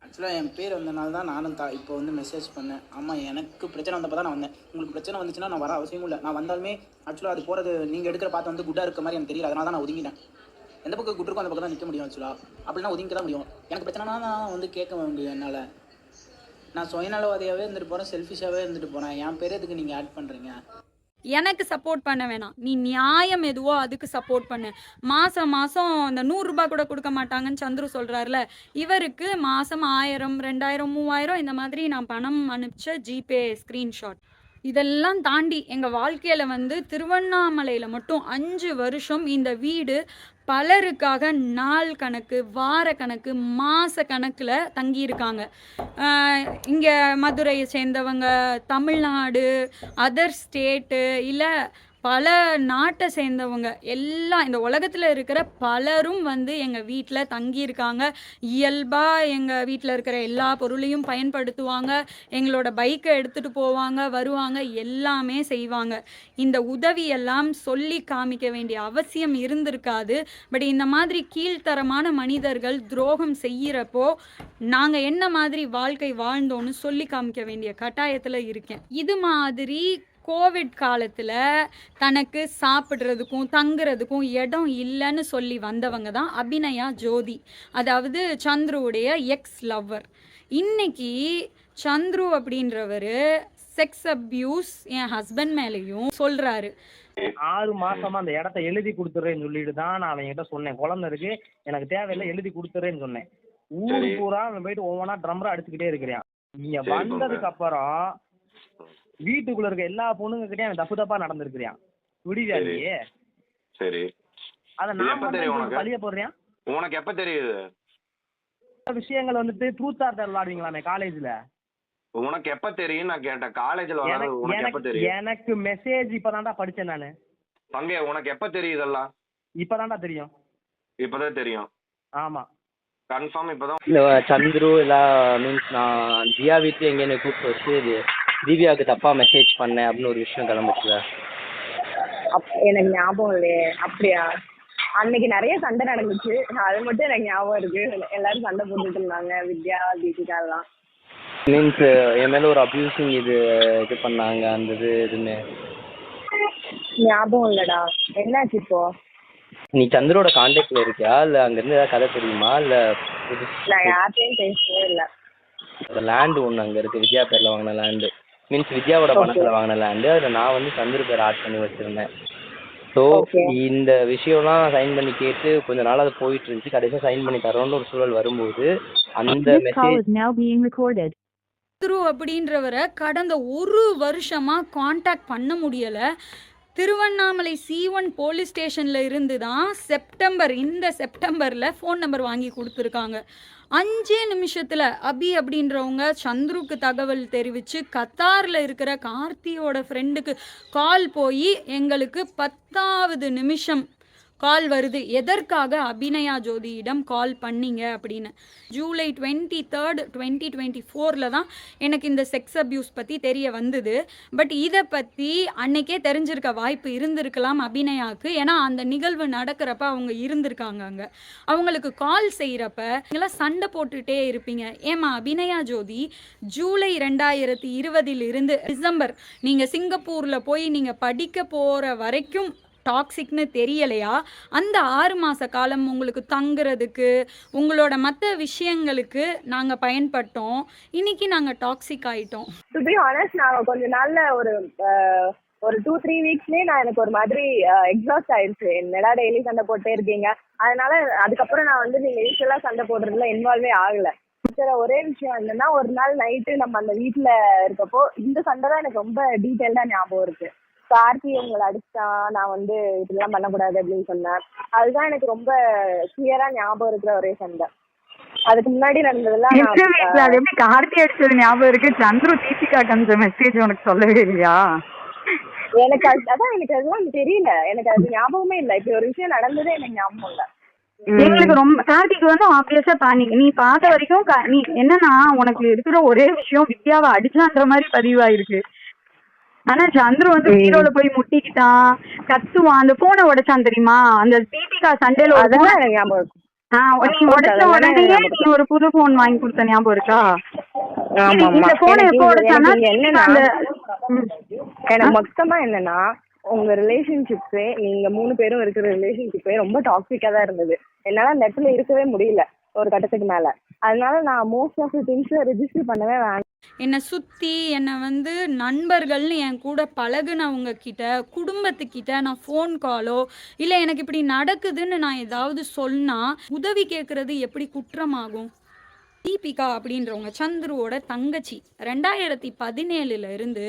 ஆக்சுவலாக என் பேர் வந்தனால தான் நானும் இப்போ வந்து மெசேஜ் பண்ணேன். ஆமாம், எனக்கு பிரச்சனை வந்தப்போ தான் நான் வந்தேன். உங்களுக்கு பிரச்சனை வந்துச்சுன்னா நான் வர அவசியமும் இல்லை. நான் வந்தாலுமே ஆக்சுவலாக அது போகிறது நீங்கள் எடுக்கிற பார்த்து வந்து குட்டாக இருக்க மாதிரி எனக்கு தெரியல. அதனால தான் நான் ஒதுங்கிட்டேன். எந்த பக்கம் குட் இருக்கோ அந்த பக்கம் தான் நிற்க முடியும். ஆக்சுவலாக அப்படின்னா ஒதுங்க தான் முடியும். எனக்கு பிரச்சனைனா நான் வந்து கேட்க முடியும். என்னால் நான் சுயநலவாதியாகவே இருந்துட்டு போகிறேன், செல்ஃபிஷாகவே இருந்துட்டு போகிறேன். என் பேர் எதுக்கு நீங்கள் ஆட் பண்ணுறீங்க? எனக்கு சப்போர்ட் பண்ண வேணாம், நீ நியாயம் எதுவோ அதுக்கு சப்போர்ட் பண்ணு. மாதம் மாதம் அந்த 100 ரூபாய் கூட கொடுக்க மாட்டாங்கன்னு சந்துரு சொல்கிறாருல, இவருக்கு மாதம் 1000, 2000, 3000 இந்த மாதிரி நான் பணம் அனுப்பிச்ச ஜிபே ஸ்க்ரீன்ஷாட். இதெல்லாம் தாண்டி எங்கள் வாழ்க்கையில் வந்து திருவண்ணாமலையில் மட்டும் 5 வருஷம் இந்த வீடு பலருக்காக நாள் கணக்கு, வார கணக்கு, மாத கணக்கில் தங்கியிருக்காங்க. இங்கே மதுரையை சேர்ந்தவங்க, தமிழ்நாடு, அதர் ஸ்டேட்டு, இல்லை பல நாட்டை சேர்ந்தவங்க எல்லாம், இந்த உலகத்தில் இருக்கிற பலரும் வந்து எங்கள் வீட்டில் தங்கியிருக்காங்க. இயல்பாக எங்கள் வீட்டில் இருக்கிற எல்லா பொருளையும் பயன்படுத்துவாங்க. எங்களோட பைக்கை எடுத்துகிட்டு போவாங்க, வருவாங்க, எல்லாமே செய்வாங்க. இந்த உதவியெல்லாம் சொல்லி காமிக்க வேண்டிய அவசியம் இருந்திருக்காது. பட் இந்த மாதிரி கீழ்த்தரமான மனிதர்கள் துரோகம் செய்கிறப்போ நாங்கள் என்ன மாதிரி வாழ்க்கை வாழ்ந்தோன்னு சொல்லி காமிக்க வேண்டிய கட்டாயத்தில் இருக்கேன். இது மாதிரி கோவிட் காலத்தில் தனக்கு சாப்பிட்றதுக்கும் தங்குறதுக்கும் இடம் இல்லைன்னு சொல்லி வந்தவங்க தான் அபிநயா ஜோதி, அதாவது சந்துருவுடைய எக்ஸ் லவ்வர். இன்னைக்கு சந்துரு அப்படின்றவர் செக்ஸ் அப்யூஸ் என் ஹஸ்பண்ட் மேலேயும் சொல்கிறாரு. 6 மாசமா அந்த இடத்த எழுதி கொடுத்துறேன்னு சொல்லிட்டு தான் நான் அவங்ககிட்ட சொன்னேன். குழந்தை இருக்கு, எனக்கு தேவையில்லை, எழுதி கொடுத்துறேன்னு சொன்னேன். ஊரு பூரா அவன் போயிட்டு ஒவ்வொன்றா ட்ரம்மரா அடிச்சுக்கிட்டே இருக்கிறான். நீங்க வந்ததுக்கு அப்புறம் வீட்டுக்குள்ள இருக்க எல்லா பொண்ணுங்க கிட்டே அவன் தப்பு தப்பா நடந்திருக்கிறியான். விடுவியாலேயே சரி, அத நான் பழிய போடுறேன். உனக்கு எப்ப தெரியுது விஷயங்கள் வந்துட்டு ட்ரூத் ஆர் டேர் விளையாடுவீங்களாமே காலேஜ்ல? உனக்கு எப்ப தெரியும் நான் கேட்டேன். காலேஜ்ல உனக்கு எப்ப தெரியும்? எனக்கு மெசேஜ் இப்பதான்டா படிச்சேன் நானு. பங்கே உனக்கு எப்ப தெரியும்? இதெல்லாம் இப்பதான்டா தெரியும். இப்பதான் தெரியும்? ஆமா, கன்ஃபார்ம் இப்பதான். இல்ல சந்துரு எல்லாம் மீன்ஸ் நான் ஜியா வீட்டுல எங்கேன்னு கூப்பிட்டு வச்சு திவ்யாவுக்கு தப்பா மெசேஜ் பண்ணேன் அப்படின்னு ஒரு விஷயம் கிளம்பிச்சுல. எனக்கு ஞாபகம் இல்லையே. அப்படியா? அன்னைக்கு நிறைய சண்டை நடந்துச்சு, அது மட்டும் எனக்கு ஞாபகம் இருக்கு. எல்லாரும் சண்டை போட்டுட்டு இருந்தாங்க, வித்யா, தீபிகா எல்லாம். மீன்ஸ் என் மேல ஒரு அபியூசிங் இது பண்ணாங்க, அந்த எதுவுமே ஞாபகம் இல்லடா. என்னாச்சு இப்போ? நீ சந்திரோட கான்டாக்ட்ல இருக்கியா, இல்ல அங்க இருந்து ஏதாவது கதை தெரியுமா? இல்ல நான் யார்கிட்டயும் பேசவே இல்லை. லேண்ட் ஒண்ணு அங்க இருக்கு, வித்யா பேர்ல வாங்கின லேண்டு, மீன்ஸ் வித்யாவோட பணத்துல வாங்கின லேண்டு. அதுல நான் வந்து சந்திர பேர் ஆட் பண்ணி வச்சிருந்தேன். ஸோ இந்த விஷயம்லாம் சைன் பண்ணி கேட்டு கொஞ்ச நாள் அது போயிட்டு இருந்துச்சு. கடைசியாக சைன் பண்ணி தரோன்னு ஒரு சூழல் வரும்போது அந்த மெசேஜ் திரு அப்படின்றவரை கடந்த 1 வருஷமா காண்டாக்ட் பண்ண முடியல. திருவண்ணாமலை C1 போலீஸ் ஸ்டேஷன்ல இருந்து தான் இந்த செப்டம்பர்ல ஃபோன் நம்பர் வாங்கி கொடுத்துருக்காங்க. 5 நிமிஷத்துல அபி அப்படின்றவங்க சந்துருக்கு தகவல் தெரிவித்து கத்தாரில் இருக்கிற கார்த்தியோட ஃப்ரெண்டுக்கு கால் போய் எங்களுக்கு 10வது நிமிஷம் கால் வருது, எதற்காக அபிநயா ஜோதியிடம் கால் பண்ணீங்க அப்படின்னு. ஜூலை 23, 2024 தான் எனக்கு இந்த செக்ஸ் அப்யூஸ் பற்றி தெரிய வந்தது. பட் இதை பற்றி அன்னைக்கே தெரிஞ்சிருக்க வாய்ப்பு இருந்திருக்கலாம் அபிநயாவுக்கு. ஏன்னா அந்த நிகழ்வு நடக்கிறப்ப அவங்க இருந்திருக்காங்க அங்கே. அவங்களுக்கு கால் செய்கிறப்ப நீங்களாம் சண்டை போட்டுகிட்டே இருப்பீங்க. ஏமா அபிநயா ஜோதி, ஜூலை 2020 டிசம்பர் நீங்கள் சிங்கப்பூரில் போய் நீங்கள் படிக்க போகிற வரைக்கும் டாக்ஸிக்னு தெரியலையா? அந்த 6 மாத காலம் உங்களுக்கு தங்குறதுக்கு, உங்களோட மற்ற விஷயங்களுக்கு நாங்கள் பயன்பட்டோம். இன்னைக்கு நாங்கள் டாக்ஸிக் ஆகிட்டோம். டு பி ஹானஸ்ட், நான் கொஞ்ச நாள்ல ஒரு 2-3 வீக்ஸ்லேயே நான் எனக்கு ஒரு மாதிரி எக்ஸாஸ்ட் ஆயிடுச்சு. என்னடா டெய்லி சண்டை போட்டே இருக்கீங்க. அதனால அதுக்கப்புறம் நான் வந்து நீங்க யூஸ்வலா சண்டை போடுறதுல இன்வால்வே ஆகல. ஒரே விஷயம் என்னன்னா, ஒரு நாள் நைட்டு நம்ம அந்த வீட்டுல இருக்கப்போ இந்த சண்டை தான் எனக்கு ரொம்ப டீட்டெயில்டா ஞாபகம் இருக்கு. கார்த்தி உங்களை அடிச்சா, நான் வந்து இப்படிலாம் பண்ணக்கூடாது அப்படின்னு சொன்னேன். அதுதான் எனக்கு ரொம்ப கிளியரா ஞாபகம் இருக்கிற ஒரே சண்டை. அதுக்கு முன்னாடி நடந்ததெல்லாம் எப்படி கார்த்தி அடிச்சது ஞாபகம் இருக்கு? சந்துரு தீபிகாக்கு அந்த மெசேஜ் உனக்கு சொல்லவே இல்லையா? எனக்கு எனக்கு அதெல்லாம் தெரியல. எனக்கு அது ஞாபகமே இல்லை. இப்படி ஒரு விஷயம் நடந்ததே எனக்கு ஞாபகம் இல்லை. எங்களுக்கு ரொம்ப கார்த்திக் வந்து ஆப்வியஸா நீ பார்த்த வரைக்கும் நீ என்னன்னா, உனக்கு இருக்கிற ஒரே விஷயம் வித்யாவை அடிச்சான்ற மாதிரி பதிவாயிருக்கு. ஆனா சந்துரு வந்து பீரோல போய் முட்டிக்கிட்டான், கத்துவான், அந்த போனை உடைச்சான் தெரியுமா? அந்த தீபிகா சண்டையில ஒரு அதெல்லாம் எனக்கு ஞாபகம் இருக்கு. நீ உடைச்ச உடனே நீ ஒரு புது போன் வாங்கி கொடுத்த ஞாபகம் இருக்கா? ஆமா இந்த போனை எப்போ உடைச்சானா என்னன்னா அந்த எனக்கு மொத்தமா என்னன்னா உங்க ரிலேஷன்ஷிப்ஸே நீங்க 3 பேரும் இருக்கிற ரிலேஷன்ஷிப்பே ரொம்ப டாக்ஸிக்கா தான் இருந்தது. என்னால அந்த இடத்துல இருக்கவே முடியல ஒரு கட்டத்துக்கு மேல. அதனால நான் most of the things register பண்ணவே வேண்டாம். என்னை சுற்றி என்னை வந்து நண்பர்கள்னு என் கூட பழகுனவங்க கிட்ட, குடும்பத்துக்கிட்ட நான் ஃபோன் காலோ இல்லை எனக்கு இப்படி நடக்குதுன்னு நான் ஏதாவது சொன்னால் உதவி கேட்குறது எப்படி குற்றமாகும்? தீபிகா அப்படின்றவங்க சந்துருவோட தங்கச்சி 2017 இருந்து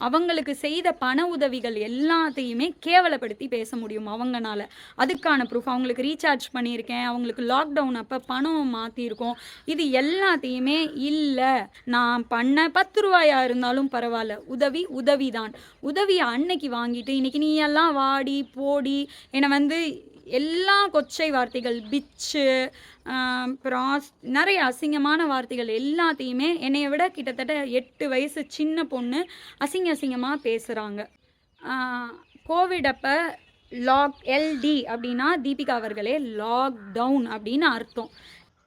அவங்களுக்கு செய்த பண உதவிகள் எல்லாத்தையுமே கேவலப்படுத்தி பேச முடியும் அவங்கனால. அதுக்கான ப்ரூஃப் அவங்களுக்கு ரீசார்ஜ் பண்ணியிருக்கேன், அவங்களுக்கு லாக்டவுன் அப்போ பணம் மாற்றிருக்கோம், இது எல்லாத்தையுமே இல்லை நான் பண்ண 10 ரூபாயா இருந்தாலும் பரவாயில்ல, உதவிதான். உதவியை அன்னைக்கு வாங்கிட்டு இன்னைக்கு நீ எல்லாம் வாடி போடி என்னை வந்து எல்லா கொச்சை வார்த்தைகள், பிச்சு, நிறைய அசிங்கமான வார்த்தைகள் எல்லாத்தையுமே என்னைய விட கிட்டத்தட்ட 8 வயசு சின்ன பொண்ணு அசிங்கமாக பேசுகிறாங்க. கோவிட் அப்போ LD அப்படின்னா தீபிகா அவர்களே லாக்டவுன் அப்படின்னு அர்த்தம்.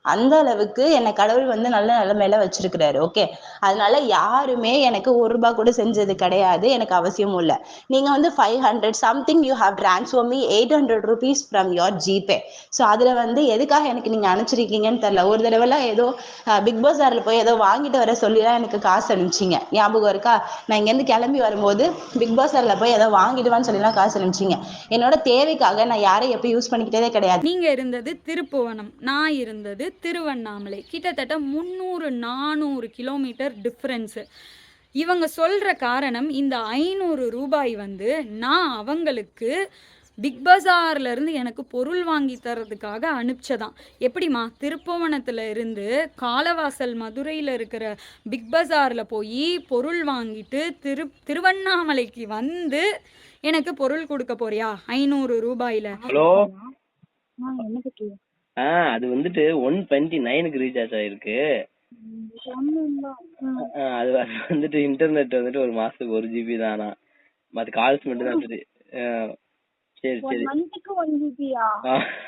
அந்த அளவுக்கு என்னை கடவுள் வந்து நல்ல நிலைமையில வச்சிருக்கிறாரு. ஓகே, அதனால யாருமே எனக்கு 1 ரூபாய் கூட செஞ்சது கிடையாது, எனக்கு அவசியமும் இல்லை. நீங்க வந்து 500 something you have transfer me 800 rupees from your GPay. So அதுல வந்து எதுக்காக எனக்கு நீங்க அனுப்பிச்சிருக்கீங்கன்னு தெரியல. ஒரு தடவைலாம் ஏதோ பிக் பஸார்ல போய் ஏதோ வாங்கிட்டு வர சொல்லிலாம் எனக்கு காசு அனுப்பிச்சிங்க, ஞாபகம் இருக்கா? நான் இங்கேருந்து கிளம்பி வரும்போது பிக் பஸார்ல போய் ஏதோ வாங்கிடுவான்னு சொல்லிலாம் காசு அனுப்பிச்சிங்க. என்னோட தேவைக்காக நான் யாரையும் எப்போ யூஸ் பண்ணிக்கிட்டதே கிடையாது. நீங்க இருந்தது திருப்புவனம், நான் இருந்தது திருவண்ணாமலை, கிட்டத்தட்ட 300-400 கிலோமீட்டர் டிஃப்ரென்ஸு. இவங்க சொல்கிற காரணம் இந்த 500 ரூபாய் வந்து நான் அவங்களுக்கு பிக் பஸார்லேருந்து எனக்கு பொருள் வாங்கி தரதுக்காக அனுப்பிச்சதான். எப்படிமா திருப்புவனத்தில் இருந்து காலவாசல் மதுரையில் இருக்கிற பிக் பஸாரில் போய் பொருள் வாங்கிட்டு திருவண்ணாமலைக்கு வந்து எனக்கு பொருள் கொடுக்க போறியா 500 ரூபாயில? ஹலோ, அது வந்துட்டு 129க்கு ரீசார்ஜ் ஆயிருக்கு. அது வந்துட்டு இன்டர்நெட் வந்துட்டு ஒரு மாசத்துக்கு 1 GB தானா, மத்த கால்ஸ் மட்டும் தான் சரி. சரி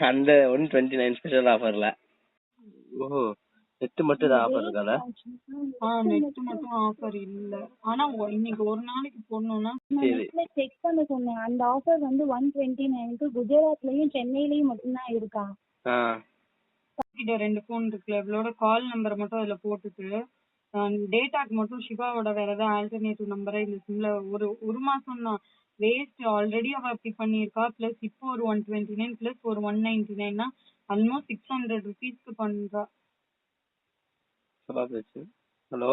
அந்த 129 ஸ்பெஷல் ஆஃபர்ல. ஓஹோ, நெட் மட்டும் தான் ஆஃபர் இருக்கால? நெட் மட்டும் ஆஃபர் இல்ல. ஆனா இன்னைக்கு ஒரு நாளைக்கு போடணும்னா செக் பண்ண சொன்னேன். அந்த ஆஃபர் வந்து 129க்கு குஜராத்லயும் சென்னையிலயும் மட்டும்தான் இருக்கா. கிட்ட 2 போன் இருக்குல்ல, இவளோட கால் நம்பரை மட்டும் அதுல போட்டுட்டு டேட்டாக்கு மட்டும் சிவாவோட வேற ஏதாவது ஆல்டர்னேட்டிவ் நம்பரை இந்த சிம்ல ஒரு மாசம் தான் வேஸ்ட். ஆல்ரெடி அவ அப்படி பண்ணியிருக்கா, பிளஸ் இப்போ ஒரு 129 பிளஸ் ஒரு 199 ஆல்மோஸ்ட் 600 rupeesக்கு பண்றா. ஹலோ,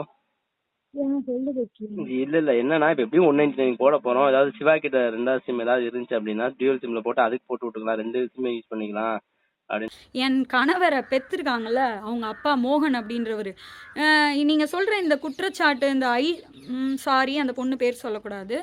சொல்லு. இல்ல என்னன்னா இப்ப எப்படியும் 199 போட போறோம். ஏதாவது சிவா கிட்ட 2வது சிம் ஏதாவது இருந்துச்சு அப்படின்னா டியூவல் சிம்ல போட்டு அதுக்கு போட்டு விட்டுக்கலாம், 2 சிம்மை யூஸ் பண்ணிக்கலாம். என் கணவரை பெற்றிருக்காங்கல்ல அவங்க அப்பா மோகன் அப்படின்றவர், நீங்கள் சொல்கிற இந்த குற்றச்சாட்டு, இந்த சாரி அந்த பொண்ணு பேர் சொல்லக்கூடாது,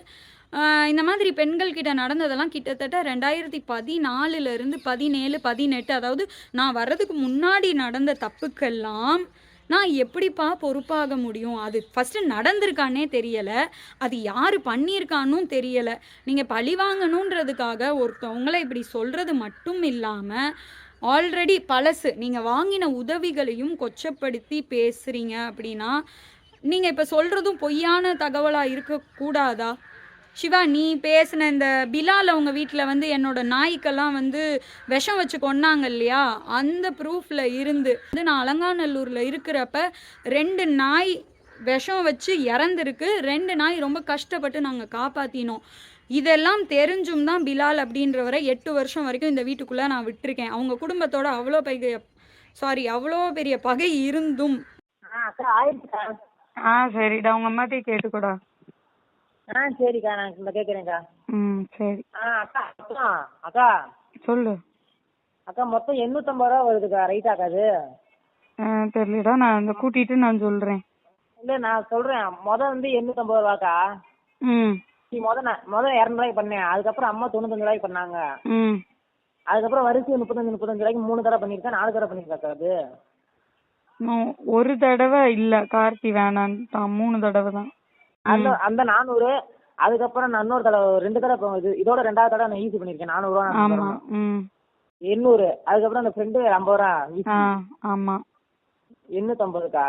இந்த மாதிரி பெண்கள் கிட்ட நடந்ததெல்லாம் கிட்டத்தட்ட 2014 17 18, அதாவது நான் வர்றதுக்கு முன்னாடி நடந்த தப்புக்கெல்லாம் நான் எப்படிப்பா பொறுப்பாக முடியும்? அது ஃபஸ்ட்டு நடந்திருக்கானே தெரியலை, அது யார் பண்ணியிருக்கானும் தெரியலை. நீங்கள் பழி வாங்கணுன்றதுக்காக ஒருத்தவங்களை இப்படி சொல்கிறது மட்டும் இல்லாமல் ஆல்ரெடி பழசு நீங்கள் வாங்கின உதவிகளையும் கொச்சப்படுத்தி பேசுகிறீங்க அப்படின்னா நீங்கள் இப்போ சொல்கிறதும் பொய்யான தகவலாக இருக்கக்கூடாதா? சிவா, நீ பேசின இந்த பிலால் அவங்க வீட்டில் வந்து என்னோட நாய்க்கெல்லாம் வந்து விஷம் வச்சு கொன்னாங்க இல்லையா, அந்த ப்ரூஃபில் இருந்து நான் அலங்காநல்லூரில் இருக்கிறப்ப 2 நாய் விஷம் வச்சு இறந்துருக்கு, 2 நாய் ரொம்ப கஷ்டப்பட்டு நாங்கள் காப்பாற்றினோம். இதெல்லாம் தெரிஞ்சும் தான் பிலால் அப்படின்றவரை 8 வருஷம் வரைக்கும் இந்த வீட்டுக்குள்ளே நான் விட்டுருக்கேன். அவங்க குடும்பத்தோட அவ்வளோ பெரிய பகை இருந்தும். சரிடா, உங்க அம்மாட்டே கேட்டுக்கூடா. சரிக்கா, நான் கேக்குறேன்க்கா. சரி. அக்கா சொல்லு. அக்கா மொத்தம் 850 ரூபா வருதுக்கா, ரைட்டாக்கா? அது தெரியலடா, நான் கூட்டிட்டு நான் சொல்றேன். இல்ல நான் சொல்றேன், வந்து 850 ரூபாக்கா. முத 200 ரூபாய்க்கு பண்ணேன், அதுக்கப்புறம் அம்மா 95 ரூபாய்க்கு பண்ணாங்க, அதுக்கப்புறம் வரிசை 35 ரூபாய்க்கு 3 தடவை பண்ணிருக்கேன், 4 தடவை பண்ணிருக்கா? அது ஒரு தடவை இல்ல கார்த்தி, வேணாம் 3 தடவை தான். அந்த 400 அதுக்கப்புறம் நான் இன்னொரு தடவை 2 தடவை இதோட 2வது தடவை நான் ஈஸி பண்ணிருக்கேன் 400 ஆமா ரூபா ம் 800. அதுக்கப்புறம் அந்த ஃப்ரெண்டு 50 ரூபா ஆமா 850க்கா.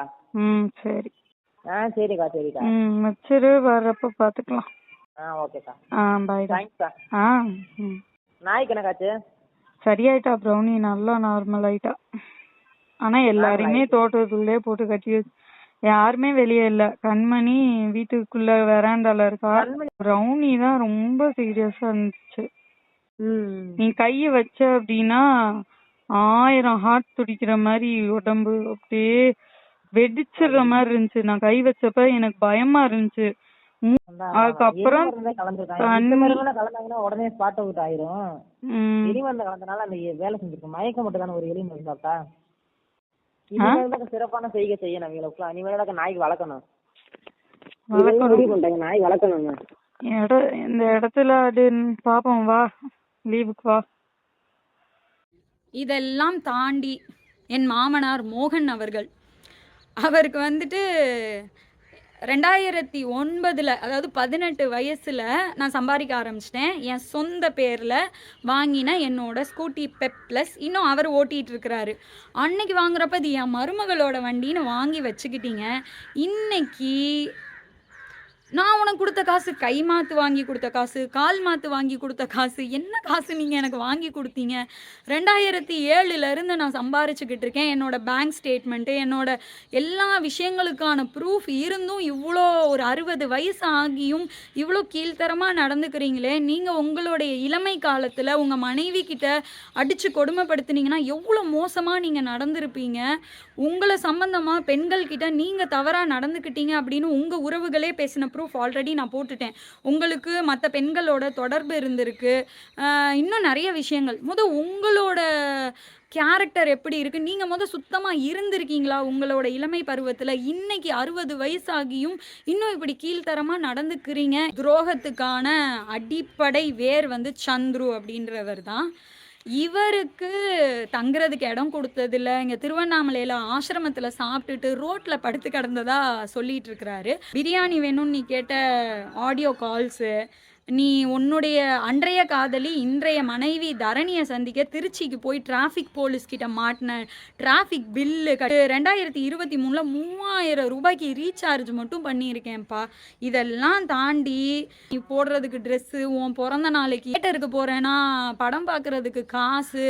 சரி சரிக்கா சரிக்கா. வச்சிரு, வர்றப்ப பாத்துக்கலாம். ஓகேக்கா. பாய்டா. தேங்க்ஸ்க்கா. ம் நாய்க்கு என்னக்காச்சு? சரியாயிட்டா ப்ரௌனி, நல்லா நார்மல் ஆயிட்டா. ஆனா எல்லாரையுமே தோட்டத்துக்குள்ளே போட்டு கட்டி யாருமே வெளியே இல்ல. கண்மணி வீட்டுக்குள்ள வெராண்டால இருக்கா. ப்ரௌனி தான் ரொம்ப சீரியஸா இருந்துச்சு. நீ கைய வச்ச அப்படின்னா 1000 ஹார்ட் துடிக்கிற மாதிரி உடம்பு அப்படியே வெடிச்சிடுற மாதிரி இருந்துச்சு. நான் கை வச்சப்ப எனக்கு பயமா இருந்துச்சு. அதுக்கப்புறம் கலந்தாங்கன்னா உடனே ஸ்பாட் அவுட் ஆயிரும். எலிமருந்து கலந்தனால அந்த வேலை செஞ்சிருக்கும். மயக்கம் மட்டும் தானே ஒரு எலிமருந்து சாப்பிட்டா. சிறப்பான செய்கை செய்யணும். இனிமேல் நாய்க்கு வளர்க்கணும். நாய் வளர்க்கணும். இந்த இடத்துல அது பாப்போம், வா லீவுக்கு வா. இதெல்லாம் தாண்டி என் மாமனார் மோகன் அவர்கள், அவருக்கு வந்துட்டு 2009 அதாவது 18 வயசில் நான் சம்பாதிக்க ஆரம்பிச்சிட்டேன். என் சொந்த பேரில் வாங்கின என்னோட ஸ்கூட்டி பெப் ப்ளஸ் இன்னும் அவர் ஓட்டிகிட்டு இருக்கிறாரு. அன்னைக்கு வாங்குறப்ப இது என் மருமகளோட வண்டின்னு வாங்கி வச்சுக்கிட்டீங்க. இன்னைக்கு நான் உனக்கு கொடுத்த காசு கை மாற்று வாங்கி கொடுத்த காசு, கால் மாற்று வாங்கி கொடுத்த காசு, என்ன காசு நீங்கள் எனக்கு வாங்கி கொடுத்தீங்க? 2007 நான் சம்பாரிச்சுக்கிட்டு இருக்கேன். என்னோட பேங்க் ஸ்டேட்மெண்ட்டு, என்னோட எல்லா விஷயங்களுக்கான ப்ரூஃப் இருந்தும் இவ்வளோ ஒரு 60 வயசு ஆகியும் இவ்வளோ கீழ்த்தரமாக நடந்துக்கிறீங்களே. நீங்கள் உங்களுடைய இளமை காலத்தில் உங்கள் மனைவி கிட்ட அடித்து கொடுமைப்படுத்துனீங்கன்னா எவ்வளோ மோசமாக நீங்கள் நடந்திருப்பீங்க. உங்களை சம்பந்தமாக பெண்கள்கிட்ட நீங்கள் தவறாக நடந்துக்கிட்டீங்க அப்படின்னு உங்கள் உறவுகளே பேசின ப்ரூஃப் ஆல்ரெடி நான் போட்டுட்டேன். உங்களுக்கு மற்ற பெண்களோட தொடர்பு இருந்திருக்கு, இன்னும் நிறைய விஷயங்கள். உங்களோட கேரக்டர் எப்படி இருக்குது, நீங்கள் சுத்தமாக இருந்திருக்கீங்களா உங்களோட இளமை பருவத்தில்? இன்னைக்கு 60 வயசாகியும் இன்னும் இப்படி கீழ்த்தரமாக நடந்துக்கிறீங்க. துரோகத்துக்கான அடிப்படை வேர் சந்துரு அப்படின்றவர் தான். இவருக்கு தங்குறதுக்கு இடம் கொடுத்ததில்ல. இங்கே திருவண்ணாமலையில் ஆசிரமத்தில் சாப்பிட்டுட்டு ரோட்டில் படுத்து கிடந்ததா சொல்லிட்டு இருக்கிறாரு. பிரியாணி வேணும்னு நீ கேட்ட ஆடியோ கால்ஸு, நீ உன்னுடைய அன்றைய காதலி இன்றைய மனைவி தரணியை சந்திக்க திருச்சிக்கு போய் டிராஃபிக் போலீஸ்கிட்ட மாட்டின டிராஃபிக் பில்லு 2023 3000 ரூபாய்க்கு ரீசார்ஜ் மட்டும் பண்ணியிருக்கேன்ப்பா. இதெல்லாம் தாண்டி நீ போடுறதுக்கு ட்ரெஸ்ஸு, உன் பிறந்த நாளைக்கு தியேட்டருக்கு போகிறேன்னா படம் பார்க்குறதுக்கு காசு,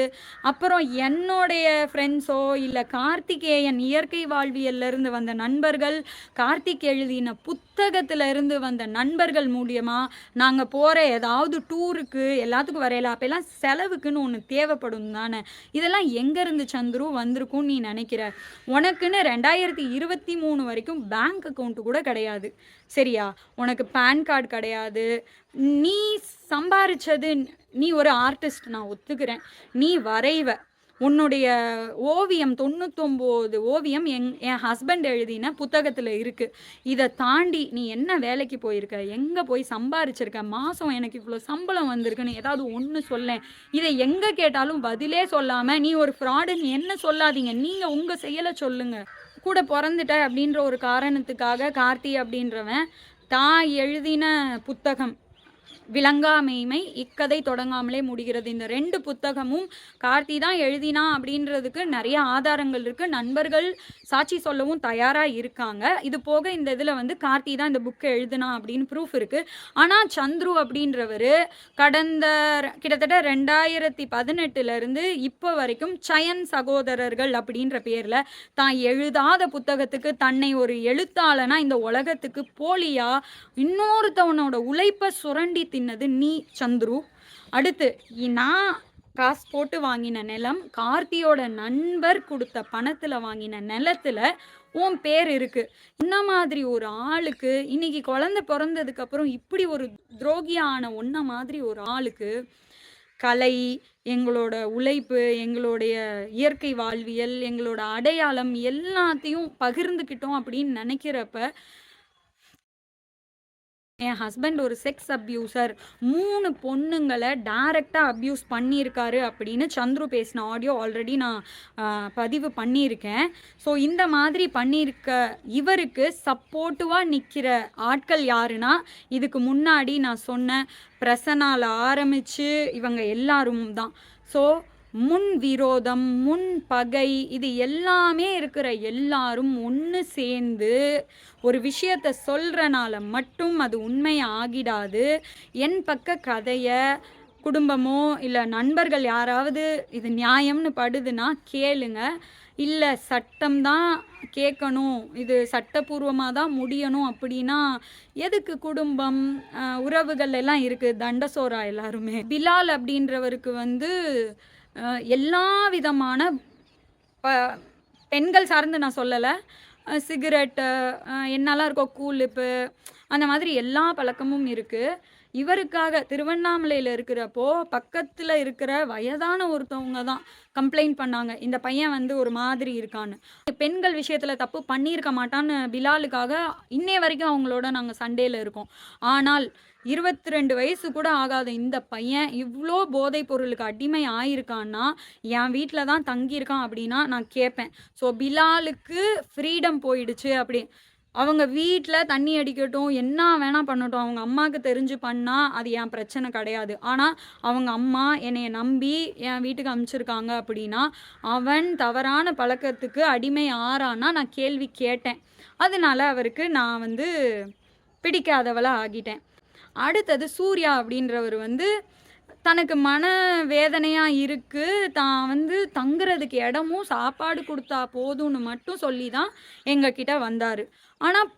அப்புறம் என்னுடைய ஃப்ரெண்ட்ஸோ இல்லை கார்த்திகேயன் இயற்கை வாழ்வியல்லேருந்து வந்த நண்பர்கள், கார்த்திக் எழுதின புத்தகத்தில் இருந்து வந்த நண்பர்கள் மூலியமாக நாங்கள் போகிற ஏதாவது டூருக்கு எல்லாத்துக்கும் வரையில அப்போல்லாம் செலவுக்குன்னு ஒன்று தேவைப்படும் தானே. இதெல்லாம் எங்கேருந்து சந்துரு வந்திருக்கும் நீ நினைக்கிற? உனக்குன்னு 2023 வரைக்கும் பேங்க் அக்கௌண்ட்டு கூட கிடையாது, சரியா? உனக்கு பேன் கார்டு கிடையாது. நீ சம்பாரிச்சது, நீ ஒரு ஆர்டிஸ்ட், நான் ஒத்துக்கிறேன். நீ வரைவ, உன்னுடைய ஓவியம் 99 ஓவியம் என் ஹஸ்பண்ட் எழுதின புத்தகத்தில் இருக்குது. இதை தாண்டி நீ என்ன வேலைக்கு போயிருக்க, எங்கே போய் சம்பாரிச்சிருக்க, மாதம் எனக்கு இவ்வளோ சம்பளம் வந்திருக்குன்னு ஏதாவது ஒன்று சொல்லேன். இதை எங்கே கேட்டாலும் பதிலே சொல்லாமல் நீ ஒரு ஃப்ராடுன்னு என்ன சொல்லாதீங்க. நீங்கள் உங்கள் செயலை சொல்லுங்கள். கூட பிறந்துட்ட அப்படின்ற ஒரு காரணத்துக்காக கார்த்தி அப்படின்றவன் தான் எழுதின புத்தகம் விளங்காமைமை இக்கதை தொடங்காமலே முடிகிறது. இந்த 2 புத்தகமும் கார்த்தி தான் எழுதினா அப்படின்றதுக்கு நிறைய ஆதாரங்கள் இருக்குது. நண்பர்கள் சாட்சி சொல்லவும் தயாராக இருக்காங்க. இது போக இந்த இதில் கார்த்தி தான் இந்த புக்கை எழுதினா அப்படின்னு ப்ரூஃப் இருக்குது. ஆனால் சந்துரு அப்படின்றவர் கடந்த கிட்டத்தட்ட 2018 இப்போ வரைக்கும் சயன் சகோதரர்கள் அப்படின்ற பேரில் தான் எழுதாத புத்தகத்துக்கு தன்னை ஒரு எழுத்தாளனா இந்த உலகத்துக்கு போலியா இன்னொருத்தவனோட உழைப்பை சுரண்டி தின்னது நீ சந்துரு. அடுத்து நான் காசு போட்டு வாங்கின நிலம், கார்த்தியோட நண்பர் கொடுத்த பணத்தில் வாங்கின நிலத்தில் உன் பேர் இருக்குது. இந்த மாதிரி ஒரு ஆளுக்கு இன்னைக்கு குழந்தை பிறந்ததுக்கப்புறம் இப்படி ஒரு துரோகியான ஒன்றை மாதிரி ஒரு ஆளுக்கு கலை, எங்களோட உழைப்பு, எங்களுடைய இயற்கை வாழ்வியல், எங்களோட அடையாளம் எல்லாத்தையும் பகிர்ந்துக்கிட்டோம் அப்படின்னு நினைக்கிறப்ப என் ஹஸ்பண்ட் ஒரு செக்ஸ் அப்யூசர், 3 பொண்ணுங்களை டைரெக்டாக அப்யூஸ் பண்ணியிருக்காரு அப்படின்னு சந்துரு பேசின ஆடியோ ஆல்ரெடி நான் பதிவு பண்ணியிருக்கேன். ஸோ இந்த மாதிரி பண்ணியிருக்க இவருக்கு சப்போர்ட்டிவாக நிற்கிற ஆட்கள் யாருன்னா, இதுக்கு முன்னாடி நான் சொன்ன பிரசனால் ஆரம்பித்து இவங்க எல்லாரும் தான். ஸோ முன் விரோதம், முன் பகை, இது எல்லாமே இருக்கிற எல்லாரும் ஒன்று சேர்ந்து ஒரு விஷயத்தை சொல்கிறனால மட்டும் அது உண்மையை ஆகிடாது. என் பக்க கதையை குடும்பமோ இல்லை நண்பர்கள் யாராவது இது நியாயம்னு படுதுன்னா கேளுங்க. இல்லை சட்டம்தான் கேட்கணும், இது சட்டப்பூர்வமாக தான் முடியணும் அப்படின்னா எதுக்கு குடும்பம் உறவுகள் எல்லாம் இருக்குது, தண்டசோரா எல்லாருமே. பிலால் அப்படின்றவருக்கு வந்து எல்லா விதமான பெண்கள் சார்ந்து நான் சொல்லலை, சிகரெட்டு என்னெல்லாம் இருக்கோ, கூலிப்பு, அந்த மாதிரி எல்லா பழக்கமும் இருக்குது. இவருக்காக திருவண்ணாமலையில் இருக்கிறப்போ பக்கத்தில் இருக்கிற வயதான ஒருத்தவங்க தான் கம்ப்ளைண்ட் பண்ணாங்க, இந்த பையன் வந்து ஒரு மாதிரி இருக்கான்னு. பெண்கள் விஷயத்தில் தப்பு பண்ணியிருக்க மாட்டான்னு பிலாலுக்காக இன்னைய வரைக்கும் அவங்களோட நாங்கள் சண்டேல இருக்கோம். ஆனால் 22 வயசு கூட ஆகாத இந்த பையன் இவ்வளோ போதைப் பொருளுக்கு அடிமை ஆயிருக்கான்னா என் வீட்டில் தான் தங்கியிருக்கான் அப்படின்னா நான் கேட்பேன். ஸோ பிலாலுக்கு ஃப்ரீடம் போயிடுச்சு அப்படி, அவங்க வீட்டில் தண்ணி அடிக்கட்டும், என்ன வேணால் பண்ணட்டும், அவங்க அம்மாவுக்கு தெரிஞ்சு பண்ணால் அது என் பிரச்சனை கிடையாது. ஆனால் அவங்க அம்மா என்னைய நம்பி என் வீட்டுக்கு அனுப்பிச்சிருக்காங்க அப்படின்னா அவன் தவறான பழக்கத்துக்கு அடிமை ஆறான்னா நான் கேள்வி கேட்டேன். அதனால அவருக்கு நான் வந்து பிடிக்காதவளாக ஆகிட்டேன். அடுத்தது சூர்யா அப்படின்றவர் வந்து தனக்கு மன வேதனையாக இருக்குது, தான் வந்து தங்குறதுக்கு இடமும் சாப்பாடு கொடுத்தா போதும்னு மட்டும் சொல்லி தான் எங்ககிட்ட வந்தார். ஆனால்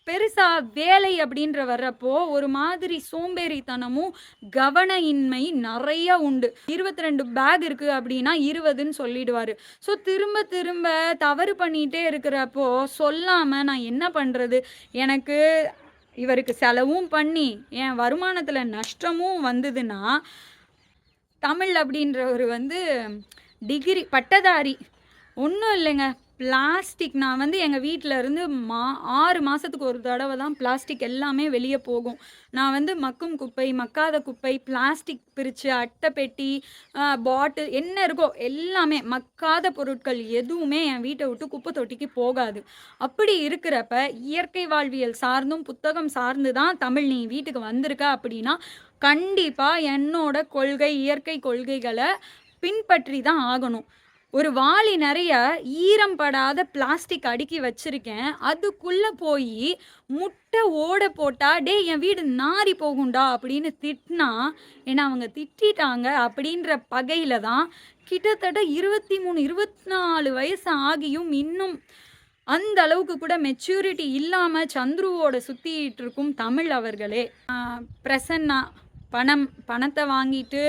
பெருசாக வேலை அப்படின்ற வர்றப்போ ஒரு மாதிரி சோம்பேறித்தனமும் கவன இன்மை நிறைய உண்டு. 22 பேக் இருக்குது அப்படின்னா 20ன்னு சொல்லிடுவார். ஸோ திரும்ப திரும்ப தவறு பண்ணிகிட்டே இருக்கிறப்போ சொல்லாமல் நான் என்ன பண்ணுறது, எனக்கு இவருக்கு செலவும் பண்ணி என் வருமானத்தில் நஷ்டமும் வந்ததுன்னா, தமிழ் அப்படின்றவர் வந்து டிகிரி பட்டதாரி, ஒன்றும் இல்லைங்க, பிளாஸ்டிக் நான் வந்து எங்கள் வீட்டில் இருந்து 6 மாதத்துக்கு ஒரு தடவை தான் பிளாஸ்டிக் எல்லாமே வெளியே போகும். நான் வந்து மக்கும் குப்பை, மக்காத குப்பை, பிளாஸ்டிக் பிரித்து அட்டை பெட்டி, பாட்டில் என்ன இருக்கோ எல்லாமே மக்காத பொருட்கள் எதுவுமே என் வீட்டை விட்டு குப்பை தொட்டிக்கு போகாது. அப்படி இருக்கிறப்ப இயற்கை வாழ்வியல் சார்ந்தும் புத்தகம் சார்ந்து தான் தமிழ் நீ வீட்டுக்கு வந்திருக்க அப்படின்னா கண்டிப்பாக என்னோட கொள்கை இயற்கை கொள்கைகளை பின்பற்றி தான் ஆகணும். ஒரு வாளி நிறைய ஈரம் படாத பிளாஸ்டிக் அடுக்கி வச்சிருக்கேன், அதுக்குள்ளே போய் முட்டை ஓட போட்டா டே என் வீடு நாரி போகும்டா அப்படின்னு திட்டினா ஏன்னா அவங்க திட்டாங்க அப்படின்ற பகையில் தான் கிட்டத்தட்ட 23 24 வயசு ஆகியும் இன்னும் அந்த அளவுக்கு கூட மெச்சூரிட்டி இல்லாமல் சந்துருவோட சுற்றிட்டு இருக்கும் தமிழ் அவர்களே. பிரசன்னா பணத்தை வாங்கிட்டு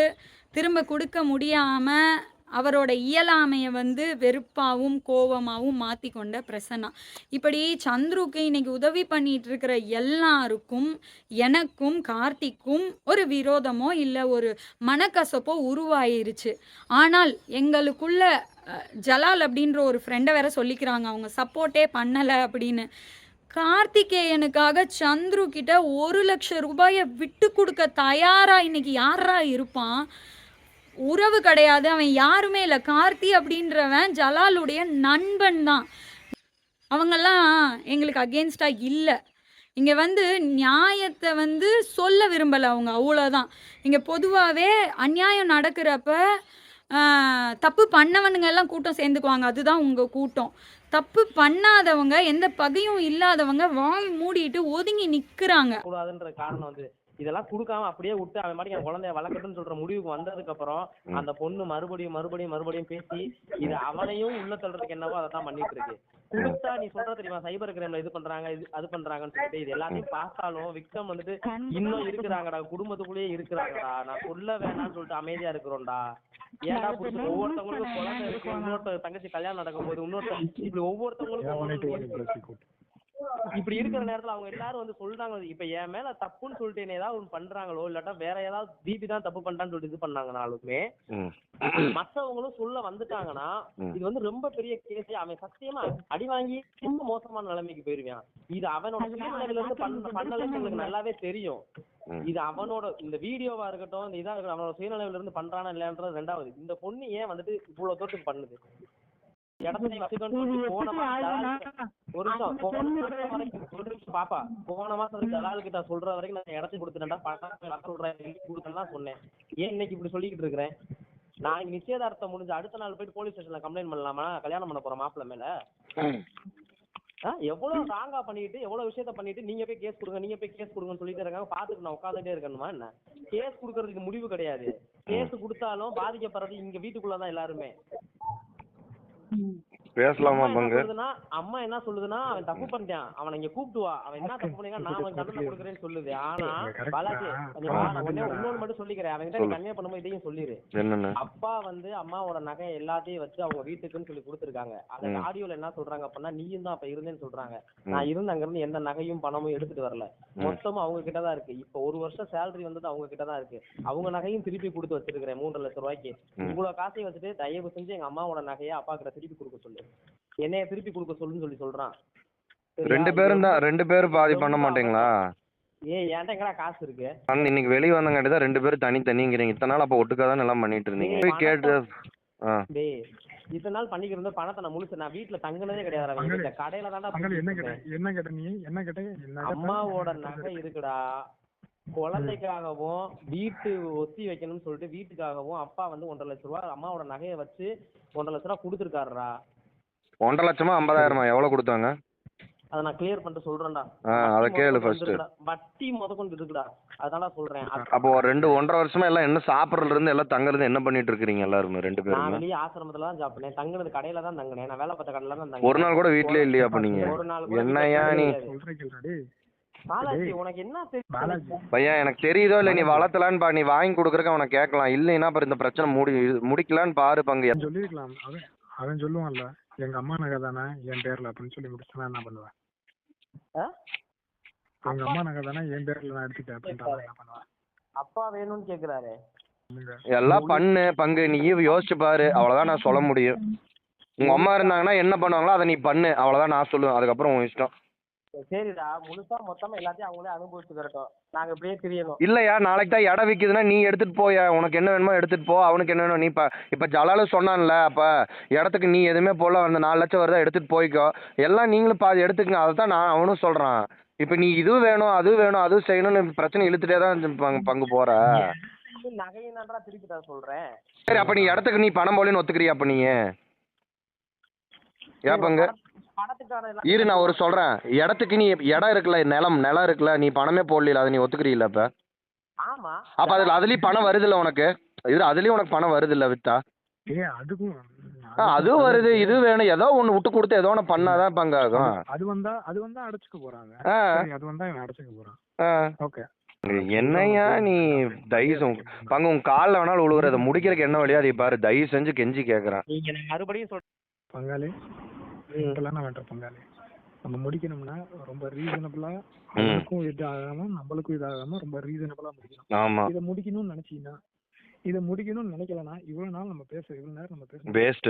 திரும்ப கொடுக்க முடியாமல் அவரோட இயலாமையை வந்து வெறுப்பாகவும் கோபமாகவும் மாற்றி கொண்ட பிரசன்னா. இப்படி சந்துருக்கு இன்னைக்கு உதவி பண்ணிட்டு இருக்கிற எல்லாருக்கும் எனக்கும் கார்த்திக்கும் ஒரு விரோதமோ இல்லை ஒரு மனக்கசப்போ உருவாயிருச்சு. ஆனால் எங்களுக்குள்ள ஜலால் அப்படின்ற ஒரு ஃப்ரெண்டை வேற சொல்லிக்கிறாங்க, அவங்க சப்போர்ட்டே பண்ணலை அப்படின்னு. கார்த்திகேயனுக்காக சந்துரு கிட்ட 1 லட்சம் ரூபாயை விட்டு கொடுக்க தயாரா இன்னைக்கு யாரா இருப்பான்? உறவு கிடையாது, அவன் யாருமே இல்லை. கார்த்தி அப்படின்றவன் ஜலாலுடைய நண்பன் தான். அவங்கெல்லாம் எங்களுக்கு அகெயின்ஸ்டாக இல்லை. இங்கே வந்து நியாயத்தை வந்து சொல்ல விரும்பலை அவங்க, அவ்வளோதான். இங்கே பொதுவாகவே அநியாயம் நடக்கிறப்ப தப்பு பண்ணவனுங்க எல்லாம் கூட்டம் சேர்ந்துக்குவாங்க, அதுதான் உங்கள் கூட்டம். தப்பு பண்ணாதவங்க எந்த பகையும் இல்லாதவங்க வாய் மூடிட்டு ஒதுங்கி நிற்கிறாங்க. கூடாதுன்ற காரணம் வந்து இதெல்லாம் கொடுக்காம அப்படியே விட்டு அவன் மாதிரி என் குழந்தைய வளர்க்கட்டும்னு சொல்ற முடிவுக்கு வந்ததுக்கு அப்புறம் அந்த பொண்ணு மறுபடியும் பேசி இது அவனையும் உள்ள தள்ளுறதுக்கு என்னவோ அதை தான் பண்ணிட்டு இருக்கு. கொடுத்தா நீ சொல்ற தெரியுமா, சைபர் கிரைம்ல இது பண்றாங்க அது பண்றாங்கன்னு சொல்லிட்டு இது எல்லாத்தையும் பார்த்தாலும் விக்டம் வந்துட்டு இன்னும் இருக்கிறாங்கடா, குடும்பத்துக்குள்ளேயே இருக்கிறாங்கடா. நான் சொல்ல வேணாம்னு சொல்லிட்டு அமைதியா இருக்கிறோம்டா. ஏன்டா புடிச்சு ஒவ்வொருத்தவங்களுக்கும் குழந்தை இருக்கு, இன்னொருத்த தங்கச்சி கல்யாணம் நடக்கும் போது இன்னொருத்த இப்படி ஒவ்வொருத்தவங்களுக்கும் இப்படி இருக்கிற நேரத்துல அவங்க எல்லாரும் வந்து சொல்றாங்க, இப்ப என் மேல தப்புன்னு சொல்லிட்டு என்ன ஏதாவது ஒண்ணு பண்றாங்களோ இல்லாட்டா வேற ஏதாவது தீபி தான் தப்பு பண்றான்னு சொல்லிட்டு இது பண்ணாங்கனாலுமே மத்தவங்களும் சொல்ல வந்துட்டாங்கன்னா இது வந்து ரொம்ப பெரிய கேஸ். அவன் சத்தியமா அடி வாங்கி ரொம்ப மோசமான நிலைமைக்கு போயிருவான். இது அவனோட சூழ்நிலையில இருந்து பண்ணலன்னு உங்களுக்கு நல்லாவே தெரியும். இது அவனோட இந்த வீடியோவா இருக்கட்டும், இந்த இதா இருக்கட்டும், அவனோட சுயநிலையில இருந்து பண்றானா இல்லையான்றது ரெண்டாவது. இந்த பொண்ணு ஏன் வந்துட்டு இவ்வளவு தூரத்துக்கு பண்ணுது? இடத்துல வச்சுக்கணும் ஒரு நிமிஷம் பாப்பா, போன மாசம் ஜலால் கிட்ட சொல்ற வரைக்கும் நான் இடத்துக்கு கொடுத்துட்டேன்டா, கொடுத்தேன்னா சொன்னேன். ஏன் இன்னைக்கு இப்படி சொல்லிக்கிட்டு இருக்கிறேன்? நான் நிச்சயதார்த்தம் முடிஞ்ச அடுத்த நாள் போயிட்டு போலீஸ் ஸ்டேஷன்ல கம்ப்ளைண்ட் பண்ணலாமா? கல்யாணம் பண்ண போற மாப்பிள்ள மேல எவ்வளவு ராங்கா பண்ணிட்டு எவ்வளவு விஷயத்த பண்ணிட்டு நீங்க போய் கேஸ் கொடுங்க, நீங்க போய் கேஸ் கொடுங்கன்னு சொல்லிட்டு இருக்காங்க. பாத்துட்டு நான் உட்காந்துட்டே இருக்கணுமா என்ன? கேஸ் கொடுக்கறதுக்கு முடிவு கிடையாது. கேஸ் கொடுத்தாலும் பாதிக்கப்படுறது இங்க வீட்டுக்குள்ளதான் எல்லாருமே. பேசலாமா பங்கு? அம்மா என்ன சொல்லுதுன்னா, அவன் தப்பு பண்ணிட்டான், அவனை இங்க கூப்பிட்டு வா, அவன் என்ன தப்பு பண்ணீங்க, நான் அவன் தண்டனை கொடுக்குறேன்னு சொல்லுது. ஆனா பாலாஜி இன்னொன்னு மட்டும் சொல்லிக்கிறேன், அவன்கிட்ட நீ கன்னியா பண்ணும்போது இதையும் சொல்லிடு. அப்பா வந்து அம்மாவோட நகை எல்லாத்தையும் வச்சு அவங்க வீட்டுக்குன்னு சொல்லி கொடுத்துருக்காங்க. அந்த ஆடியோல என்ன சொல்றாங்க அப்படின்னா, நீயும் தான் அப்ப இருந்தேன்னு சொல்றாங்க. நான் இருந்து அங்க இருந்து எந்த நகையும் பணமும் எடுத்துட்டு வரல, மொத்தமும் அவங்க கிட்டதான் இருக்கு. இப்ப ஒரு வருஷம் சேலரி வந்தது அவங்க கிட்டதான் இருக்கு. அவங்க நகையும் திருப்பி கொடுத்து வச்சிருக்கிறேன் 3 லட்சம் ரூபாய்க்கு. இவ்வளவு காசையும் வச்சுட்டு தயவு செஞ்சு எங்க அம்மாவோட நகையை அப்பா கிட்ட திருப்பி கொடுக்க சொல்லு, என்னைய திருப்பி கொடுக்க சொல்லுன்னு சொல்றான். 2 பேரும் பாதி பண்ண மாட்டீங்களா? ஏன்டா எங்கடா காசு இருக்கு? இன்னைக்கு வெளியே வந்தங்காட்டி தான் 2 பேரும் தனிங்கிறீங்க. இத்தனை நாள் அப்ப ஒட்டுக்காதான் எல்லாம் பண்ணிட்டு இருந்தீங்க. போய் கேட்டு இத்தனை நாள் பண்ணிக்கிற பணத்தை நான் முழுசு நான் வீட்டுல தங்குனதே கிடையாது. கடையில தான்டா. அம்மாவோட நகை இருக்குடா, குழந்தைக்காகவும் வீட்டு ஒத்தி வைக்கணும்னு சொல்லிட்டு வீட்டுக்காகவும் அப்பா வந்து 1.5 லட்சம் ரூபாய் அம்மாவோட நகையை வச்சு 1.5 லட்சம் ரூபாய் கொடுத்துருக்காருடா. 1.5 லட்சமா 50,000 எவ்வளவு கொடுத்தாங்க? அத நான் கிளியர் பண்ணிட்டு சொல்றேன்டா. அத கேளு ஃபர்ஸ்ட். வட்டி முதற்கொண்டு இருக்குடா, அதனால சொல்றேன். அப்போ 1.5 வருஷமா எல்லாம் என்ன சாப்பிடுறதுல இருந்து எல்லாம் தங்கறது என்ன பண்ணிட்டு இருக்கீங்க எல்லாரும் 2 பேரும்? நான் வெளிய ஆசிரமத்துல தான் சாப்பிட்டேன், தங்குனது கடையில தான் தங்குனேன். நான் வேலை பார்த்த கடையில தான் தங்குனேன். ஒரு நாள் கூட வீட்லயே இல்லையா அப்ப நீங்க? என்னையா நீ பாலாஜி உனக்கு என்ன தெரியும் பையன்? எனக்கு தெரியுதோ இல்ல, நீ வளர்த்தலான்னு பா, நீ வாங்கி கொடுக்கறக்க அவனை கேட்கலாம். இல்லைன்னா அப்புறம் இந்த பிரச்சனை முடிக்கலான்னு பாரு பங்கு. சொல்லிருக்கலாம், அவன் சொல்லுவான்ல எங்க அம்மா நகை தானே என் பேர்ல அப்படின்னு சொல்லி முடிச்சுனா என்ன பண்ணுவேன்? எங்க அம்மா நகை தானே என் பேர்ல நான் எடுத்துட்டேன் அப்படின்ட்டு என்ன பண்ணுவேன்? அப்பா வேணும்னு கேக்குறாரு. எல்லாம் பண்ணு பங்கு, நீ யோசிச்சு பாரு, அவ்வளவுதான் நான் சொல்ல முடியும். உங்க அம்மா இருந்தாங்கன்னா என்ன பண்ணுவாங்களோ அதை நீ பண்ணு, அவ்வளவுதான் நான் சொல்லுவேன். அதுக்கப்புறம் உன் இஷ்டம். சரிடா, முழுசா மொத்தமா எல்லாத்தையும் அவங்களே அனுபவிச்சுக்கிறட்டும், நாங்க இப்படியே தெரியணும். இல்லையா, நாளைக்கு தான் இடம் விற்குதுன்னா நீ எடுத்துட்டு போய, உனக்கு என்ன வேணுமோ எடுத்துட்டு போ, அவனுக்கு என்ன வேணும். நீ இப்ப ஜலாலு சொன்னான்ல, அப்ப இடத்துக்கு நீ எதுவுமே போல, அந்த 4 லட்சம் வருதா எடுத்துட்டு போய்க்கோ, எல்லாம் நீங்களும் பாதி எடுத்துக்கங்க. அதை தான் நான் அவனும் சொல்றான். இப்ப நீ இது வேணும் அது வேணும் அது செய்யணும்னு பிரச்சனை இழுத்துட்டே தான் பங்கு போற. நகையும் தான்டா திருப்பி தான் சொல்றேன். சரி, அப்ப நீ இடத்துக்கு நீ பணம் போலன்னு ஒத்துக்கிறியா? அப்ப நீ ஏன் பங்கு இரு, நான் ஒரு சொல்றேன். இடத்துக்கு நீ இடம் இருக்குல்ல, நிலம் இருக்குல்ல, நீ பணமே போடல, அதை நீ ஒத்துக்கிறீல்ல? அப்ப அப்ப அதுலயும் பணம் வருது இல்ல உனக்கு? இது அதுலயும் உனக்கு பணம் வருது இல்ல வித்தா? அதுவும் வருது, இது வேணும், ஏதோ ஒண்ணு விட்டு கொடுத்து ஏதோ ஒண்ணு பண்ணாதான் பங்கு ஆகும். அது வந்தா அடைச்சுக்க போறாங்க. அது வந்தா இவன் அடைச்சுக்க போறான். ஓகே, என்னையா நீ தயவு பங்கு உன் காலில் வேணாலும் உழுவுற, அதை முடிக்கிறதுக்கு என்ன வழியா அதை பாரு, தயவு செஞ்சு கெஞ்சி கேட்கறேன். மறுபடியும் பங்காளி பங்காளி நம்ம முடிக்கணும்னா ரொம்ப ரீசனபிளா, அவனுக்கும் இது ஆகாம நம்மளுக்கும் இது ஆகாம ரொம்ப ரீசனபிளா முடிக்கணும். இதை முடிக்கணும்னு நினைச்சீங்கன்னா, இதை முடிக்கணும்னு நினைக்கலன்னா இவ்வளவு நாள் நம்ம இவ்வளவு நேரம் நம்ம பேச வேஸ்ட்.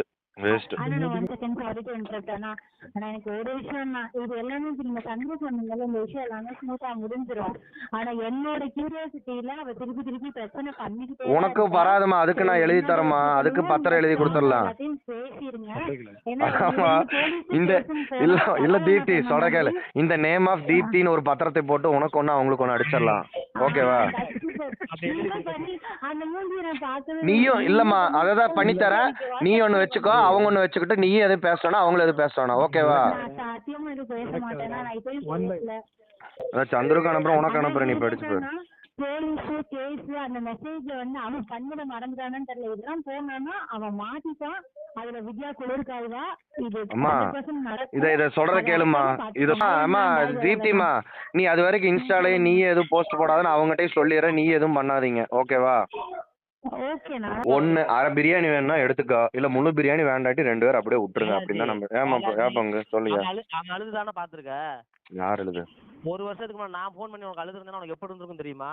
எனக்கு ஒரு விஷயம் தான், இது எல்லாமே நீங்க சந்திர சொன்னீங்கல்ல, இந்த விஷயம் எல்லாமே ஸ்மூத்தா முடிஞ்சிடும். ஆனா என்னோட கியூரியாசிட்டியில அவ திருப்பி பிரச்சனை பண்ணிக்கிட்டே. உனக்கு வராதுமா, அதுக்கு நான் எழுதி தரமா, அதுக்கு பத்திரம் எழுதி கொடுத்துடலாம். ஆமா, இந்த இல்ல தீப்தி சொடக்கல, இந்த நேம் ஆஃப் தீப்தின்னு ஒரு பத்திரத்தை போட்டு உனக்கு ஒண்ணு அவங்களுக்கு ஒண்ணு அடிச்சிடலாம். ஓகேவா? நீயும் இல்லம்மா, அதான் பண்ணி தரேன், நீ ஒண்ணு வச்சுக்கோ, அவங்க ஒண்ணு வச்சுக்கிட்டு நீ எது பேசணும் அவங்களும் எது பேசணும். ஓகேவா? சந்திரக்கு அனுப்புறேன், உனக்கு அனுப்புறேன், நீ படிச்சு பாரு. போலீஸ் கேஸ் அந்த மெசேஜ்ல வந்து அவன் பண்ணத மறந்துட்டானு தெரியல. இதெல்லாம் போனானா அவன் மாட்டிட்டான். அதுல வித்யா குளிர்காய்வா. அம்மா இத சொல்றத கேளுமா. அம்மா தீப்திமா, நீ அது வரைக்கும் இன்ஸ்டாலே நீ எதுவும் போஸ்ட் போடாதன்னு அவங்ககிட்டயும் சொல்லிடுற, நீ எதுவும் பண்ணாதீங்க. ஓகேவா? ஓகேண்ணா. ஒன்று அரை பிரியாணி வேணும்னா எடுத்துக்கோ, இல்லை முழு பிரியாணி வேண்டாட்டி 2 பேர் அப்படியே விட்டுருங்க அப்படின்னு தான் நம்ம. ஏமாங்க சொல்லுங்க. அவன் அழுதுதானே பாத்துருக்க. யார் எழுது? ஒரு வருஷத்துக்கு முன்னாடி நான் ஃபோன் பண்ணி உனக்கு அழுதுருந்தேன்னா உனக்கு எப்படி இருந்திருக்கும் தெரியுமா?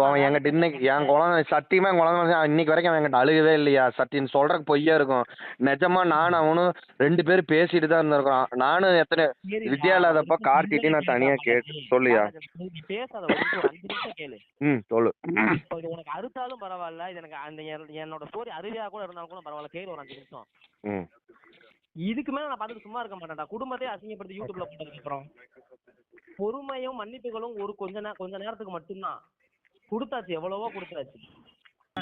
அவன் என்கிட்ட இன்னைக்கு என் குழந்தை சத்தியமா என் குழந்தை இன்னைக்கு வரைக்கும் அவன் என்கிட்ட அழுகவே இல்லையா? சத்தியம் சொல்றதுக்கு பொய்யா இருக்கும். நிஜமா நானும் அவனும் 2 பேரும் பேசிட்டு தான் இருந்திருக்கோம். நானும் எத்தனை வித்யா இல்லாதப்ப கார்த்திட்டு நான் தனியா கேட்டு சொல்லியா? நீ பேசாத, ஒரு 5 நிமிஷம் கேளு. சொல்லு. இப்போ இது உனக்கு அறுத்தாலும் பரவாயில்ல, இது எனக்கு அந்த என்னோட ஸ்டோரி அருவியா கூட இருந்தாலும் கூட பரவாயில்ல, கேளு ஒரு 5 நிமிஷம். இதுக்கு மேல நான் பார்த்துட்டு சும்மா இருக்க மாட்டேன்டா. குடும்பத்தையே அசிங்கப்படுத்தி யூடியூப்ல போட்டதுக்கு அப்புறம் பொறுமையும் மன்னிப்புகளும் ஒரு கொஞ்ச நேரத்துக்கு மட்டும்தான். கொடுத்தாச்சு, எவ்வளவோ கொடுத்தாச்சு.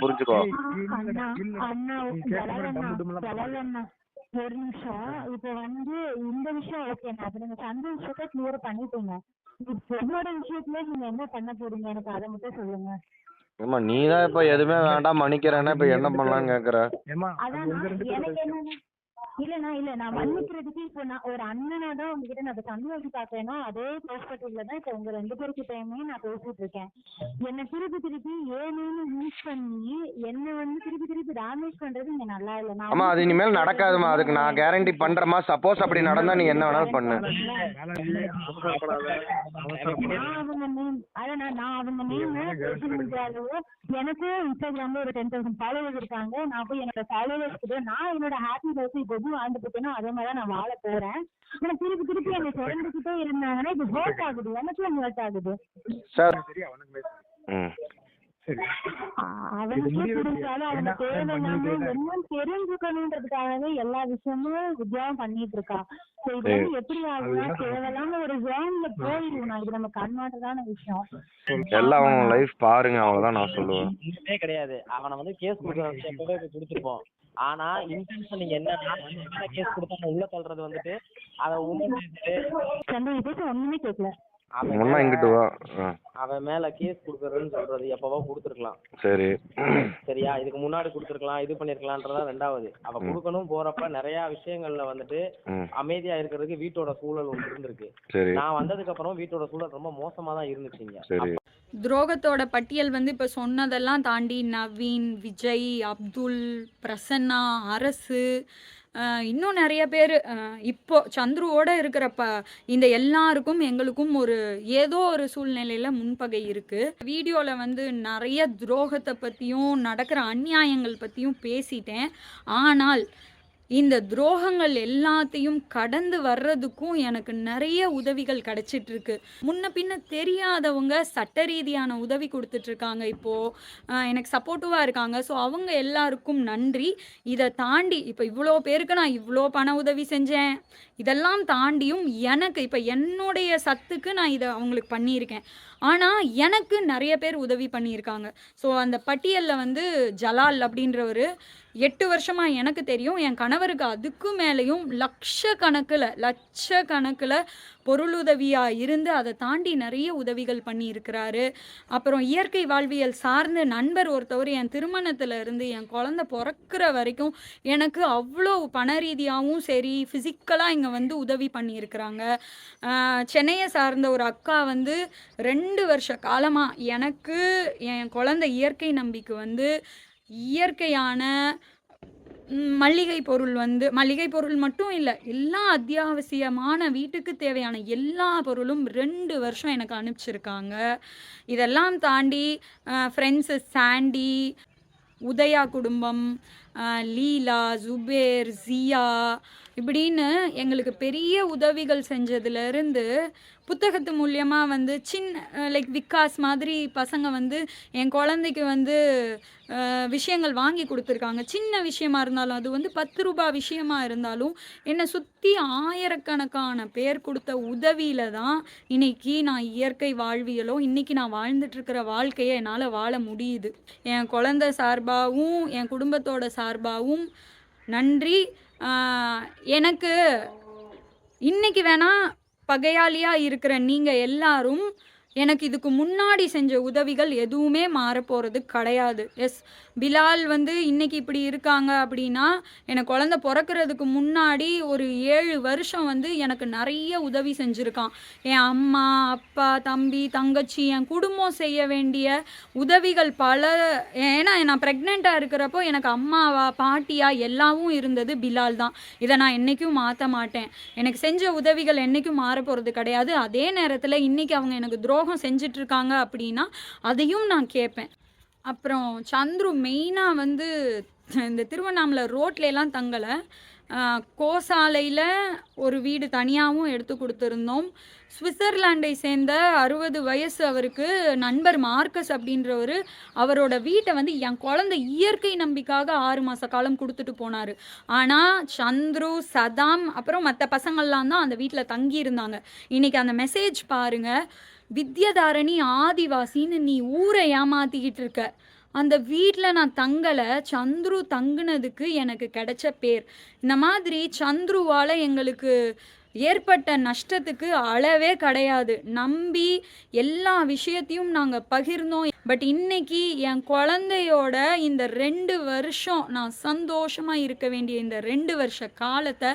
புரிஞ்சுக்கோ. அண்ணா ஒரு நிமிஷம். இப்ப வந்து இந்த விஷயம் ஓகேண்ணா, அப்ப நீங்க அந்த விஷயத்த கிளியர் பண்ணிட்டீங்க. பொண்ணோட விஷயத்துல நீங்க என்ன பண்ண போறீங்க எனக்கு அதை மட்டும் சொல்லுங்க. ஏமா நீ தான் இப்ப எதுவுமே வேண்டாம் மன்னிக்கிறேன்னா இப்ப என்ன பண்ணலாம்னு கேக்குற? அதான் எனக்கு என்னன்னா இல்லண்ணா இல்ல நான் மன்னிக்கிறதுக்கு இப்போ நான் ஒரு அண்ணனா தான் உங்ககிட்ட நான் சந்தோஷி பாக்குறேன்னா அதே பெர்ஸ்பெக்டிவ்ல தான் இப்ப உங்க 2 பேருக்கிட்டயுமே நான் பேசிட்டு இருக்கேன். என்ன திருப்பி ஏன்னு யூஸ் பண்ணி என்ன வந்து திருப்பி டேமேஜ் பண்றது இங்க நல்லா இல்ல. ஆமா அது இனிமேல் நடக்காதுமா, அதுக்கு நான் கேரண்டி பண்றேமா. சப்போஸ் அப்படி நடந்தா நீ என்ன வேணாலும் பண்ணு. நான் அவங்க நேம் சோசியல் மீடியாலோ எனக்கும் இன்ஸ்டாகிராம்ல ஒரு 10,000 ஃபாலோவர்ஸ் இருக்காங்க. நான் போய் என்னோட ஃபாலோவர்ஸ் கிட்ட நான் என்னோட ஹாப்பி லைஃப் இப்போ வாழ்ந்து போட்டேன்னா அதே மாதிரி நான் வாழ போறேன். ஆனா திருப்பி என்னை சொல்லிக்கிட்டே இருந்தாங்கன்னா இது ஹர்ட் ஆகுது, எனக்குள்ள ஹர்ட் ஆகுது. அவனுக்கே புரிஞ்சாலும் அவங்க தேவையில்லாம என்னன்னு தெரிஞ்சுக்கணுன்றதுக்காகவே எல்லா விஷயமும் வித்யாவும் பண்ணிட்டு இருக்கா. இது வந்து எப்படி ஆகுதுன்னா தேவையில்லாம ஒரு ஜோன்ல போயிடும். இது நம்ம கண்மாட்டதான விஷயம். எல்லாம் அவங்க லைஃப் பாருங்க, அவ்வளவுதான் நான் சொல்லுவேன். இதுவே கிடையாது. அவனை வந்து கேஸ் கொடுத்துருப்போம். ஆனா இன்டென்ஷன் நீங்க என்னன்னா கேஸ் கொடுத்தா உள்ள தள்ளுறது வந்துட்டு அதை ஒண்ணுமே கேட்கல. அவன் மேல கேஸ் குடுக்கறதுன்னு சொல்றது எப்பவோ கொடுத்துருக்கலாம். சரி சரியா, இதுக்கு முன்னாடி கொடுத்துருக்கலாம், இது பண்ணிருக்கலாம்ன்றதா 2வது. அவ கொடுக்கணும் போறப்ப நிறைய விஷயங்கள்ல வந்துட்டு அமைதியா இருக்கிறதுக்கு வீட்டோட சூழல் ஒன்று இருந்திருக்கு. நான் வந்ததுக்கு அப்புறம் வீட்டோட சூழல் ரொம்ப மோசமா தான் இருந்துச்சுங்க. துரோகத்தோட பட்டியல் வந்து இப்போ சொன்னதெல்லாம் தாண்டி நவீன், விஜய், அப்துல், பிரசன்னா, அரசு, இன்னும் நிறைய பேர் இப்போ சந்துருவோட இருக்கிறப்ப இந்த எல்லாருக்கும் எங்களுக்கும் ஒரு ஏதோ ஒரு சூழ்நிலையில் முன்பகை இருக்குது. வீடியோவில் வந்து நிறைய துரோகத்தை பற்றியும் நடக்கிற அநியாயங்கள் பற்றியும் பேசிட்டேன். ஆனால் இந்த துரோகங்கள் எல்லாத்தையும் கடந்து வர்றதுக்கும் எனக்கு நிறைய உதவிகள் கிடைச்சிட்ருக்கு. முன்ன பின்ன தெரியாதவங்க சட்ட ரீதியான உதவி கொடுத்துட்ருக்காங்க, இப்போது எனக்கு சப்போர்ட்டிவாக இருக்காங்க. ஸோ அவங்க எல்லாருக்கும் நன்றி. இதை தாண்டி இப்போ இவ்வளோ பேருக்கு நான் இவ்வளோ பண உதவி செஞ்சேன். இதெல்லாம் தாண்டியும் எனக்கு இப்போ என்னுடைய சத்துக்கு நான் இதை அவங்களுக்கு பண்ணியிருக்கேன். ஆனால் எனக்கு நிறைய பேர் உதவி பண்ணியிருக்காங்க. ஸோ அந்த பட்டியலில் வந்து ஜலால் அப்படின்றவர் 8 வருஷமாக எனக்கு தெரியும். என் கணவருக்கு அதுக்கு மேலேயும் லட்சக்கணக்கில் பொருளுதவியாக இருந்து அதை தாண்டி நிறைய உதவிகள் பண்ணியிருக்கிறாரு. அப்புறம் இயற்கை வாழ்வியல் சார்ந்த நண்பர் ஒருத்தவர் என் திருமணத்தில் இருந்து என் குழந்தை பிறக்கிற வரைக்கும் எனக்கு அவ்வளோ பண ரீதியாகவும் சரி ஃபிசிக்கலாக இங்கே வந்து உதவி பண்ணியிருக்கிறாங்க. சென்னையை சார்ந்த ஒரு அக்கா வந்து 2 வருஷ காலமாக எனக்கு என் குழந்தை இயற்கை நம்பிக்கை வந்து இயற்கையான மளிகை பொருள் மட்டும் இல்லை, எல்லா அத்தியாவசியமான வீட்டுக்கு தேவையான எல்லா பொருளும் 2 வருஷம் எனக்கு அனுப்பிச்சிருக்காங்க. இதெல்லாம் தாண்டி ஃப்ரெண்ட்ஸு சாண்டி, உதயா குடும்பம், லீலா, ஜுபேர், ஜியா இப்படின்னு எங்களுக்கு பெரிய உதவிகள் செஞ்சதுலேருந்து புத்தகத்து மூலியமாக வந்து லைக் விகாஸ் மாதிரி பசங்க வந்து என் குழந்தைக்கு வந்து விஷயங்கள் வாங்கி கொடுத்துருக்காங்க. சின்ன விஷயமா இருந்தாலும் அது வந்து 10 ரூபாய் விஷயமா இருந்தாலும் என்னை சுற்றி ஆயிரக்கணக்கான பேர் கொடுத்த உதவியில தான் இன்னைக்கு நான் இயற்கை வாழ்வியலோ இன்னைக்கு நான் வாழ்ந்துட்டுருக்கிற வாழ்க்கையை என்னால் வாழ முடியுது. என் குழந்தை சார்பாகவும் என் குடும்பத்தோட சார்பாகவும் நன்றி. எனக்கு இன்னைக்கு வேணா பகையாளியாக இருக்கிற நீங்கள் எல்லாரும் எனக்கு இதுக்கு முன்னாடி செஞ்ச உதவிகள் எதுவுமே மாறப்போகிறது கிடையாது. எஸ், பிலால் வந்து இன்னைக்கு இப்படி இருக்காங்க அப்படின்னா, எனக்கு குழந்த பிறக்கிறதுக்கு முன்னாடி ஒரு 7 வருஷம் வந்து எனக்கு நிறைய உதவி செஞ்சுருக்கான். என் அம்மா, அப்பா, தம்பி, தங்கச்சி, என் குடும்பம் செய்ய வேண்டிய உதவிகள் பல. ஏன்னா நான் ப்ரெக்னெண்ட்டாக இருக்கிறப்போ எனக்கு அம்மாவா, பாட்டியா எல்லாமும் இருந்தது பிலால் தான். இதை நான் என்றைக்கும் மாற்ற மாட்டேன். எனக்கு செஞ்ச உதவிகள் என்றைக்கும் மாறப்போகிறது கிடையாது. அதே நேரத்தில் இன்றைக்கி அவங்க எனக்கு துரோகம் செஞ்சிட்ருக்காங்க அப்படின்னா அதையும் நான் கேட்பேன். அப்புறம் சந்துரு மெயினாக வந்து இந்த திருவண்ணாமலை ரோட்லலாம் தங்கலை, கோசாலையில் ஒரு வீடு தனியாகவும் எடுத்து கொடுத்துருந்தோம். சுவிட்சர்லாண்டை சேர்ந்த 60 வயசு அவருக்கு நண்பர் மார்க்கஸ் அப்படின்றவர் அவரோட வீட்டை வந்து என் குழந்தை இயற்கை நம்பிக்காக 6 மாத காலம் கொடுத்துட்டு போனார். ஆனால் சந்துரு, சதாம் அப்புறம் மற்ற பசங்கள்லாம் தான் அந்த வீட்டில் தங்கியிருந்தாங்க. இன்றைக்கி அந்த மெசேஜ் பாருங்கள். வித்யாதாரணி ஆதிவாசின்னு நீ ஊரை ஏமாத்திக்கிட்டு இருக்க. அந்த வீட்டில் நான் தங்கலை, சந்துரு தங்குனதுக்கு எனக்கு கிடைச்ச பேர். இந்த மாதிரி சந்துருவால் எங்களுக்கு ஏற்பட்ட நஷ்டத்துக்கு அளவே கிடையாது. நம்பி எல்லா விஷயத்தையும் நாங்கள் பகிர்ந்தோம். பட் இன்னைக்கு என் குழந்தையோட இந்த 2 வருஷம் நான் சந்தோஷமாக இருக்க வேண்டிய இந்த 2 வருஷ காலத்தை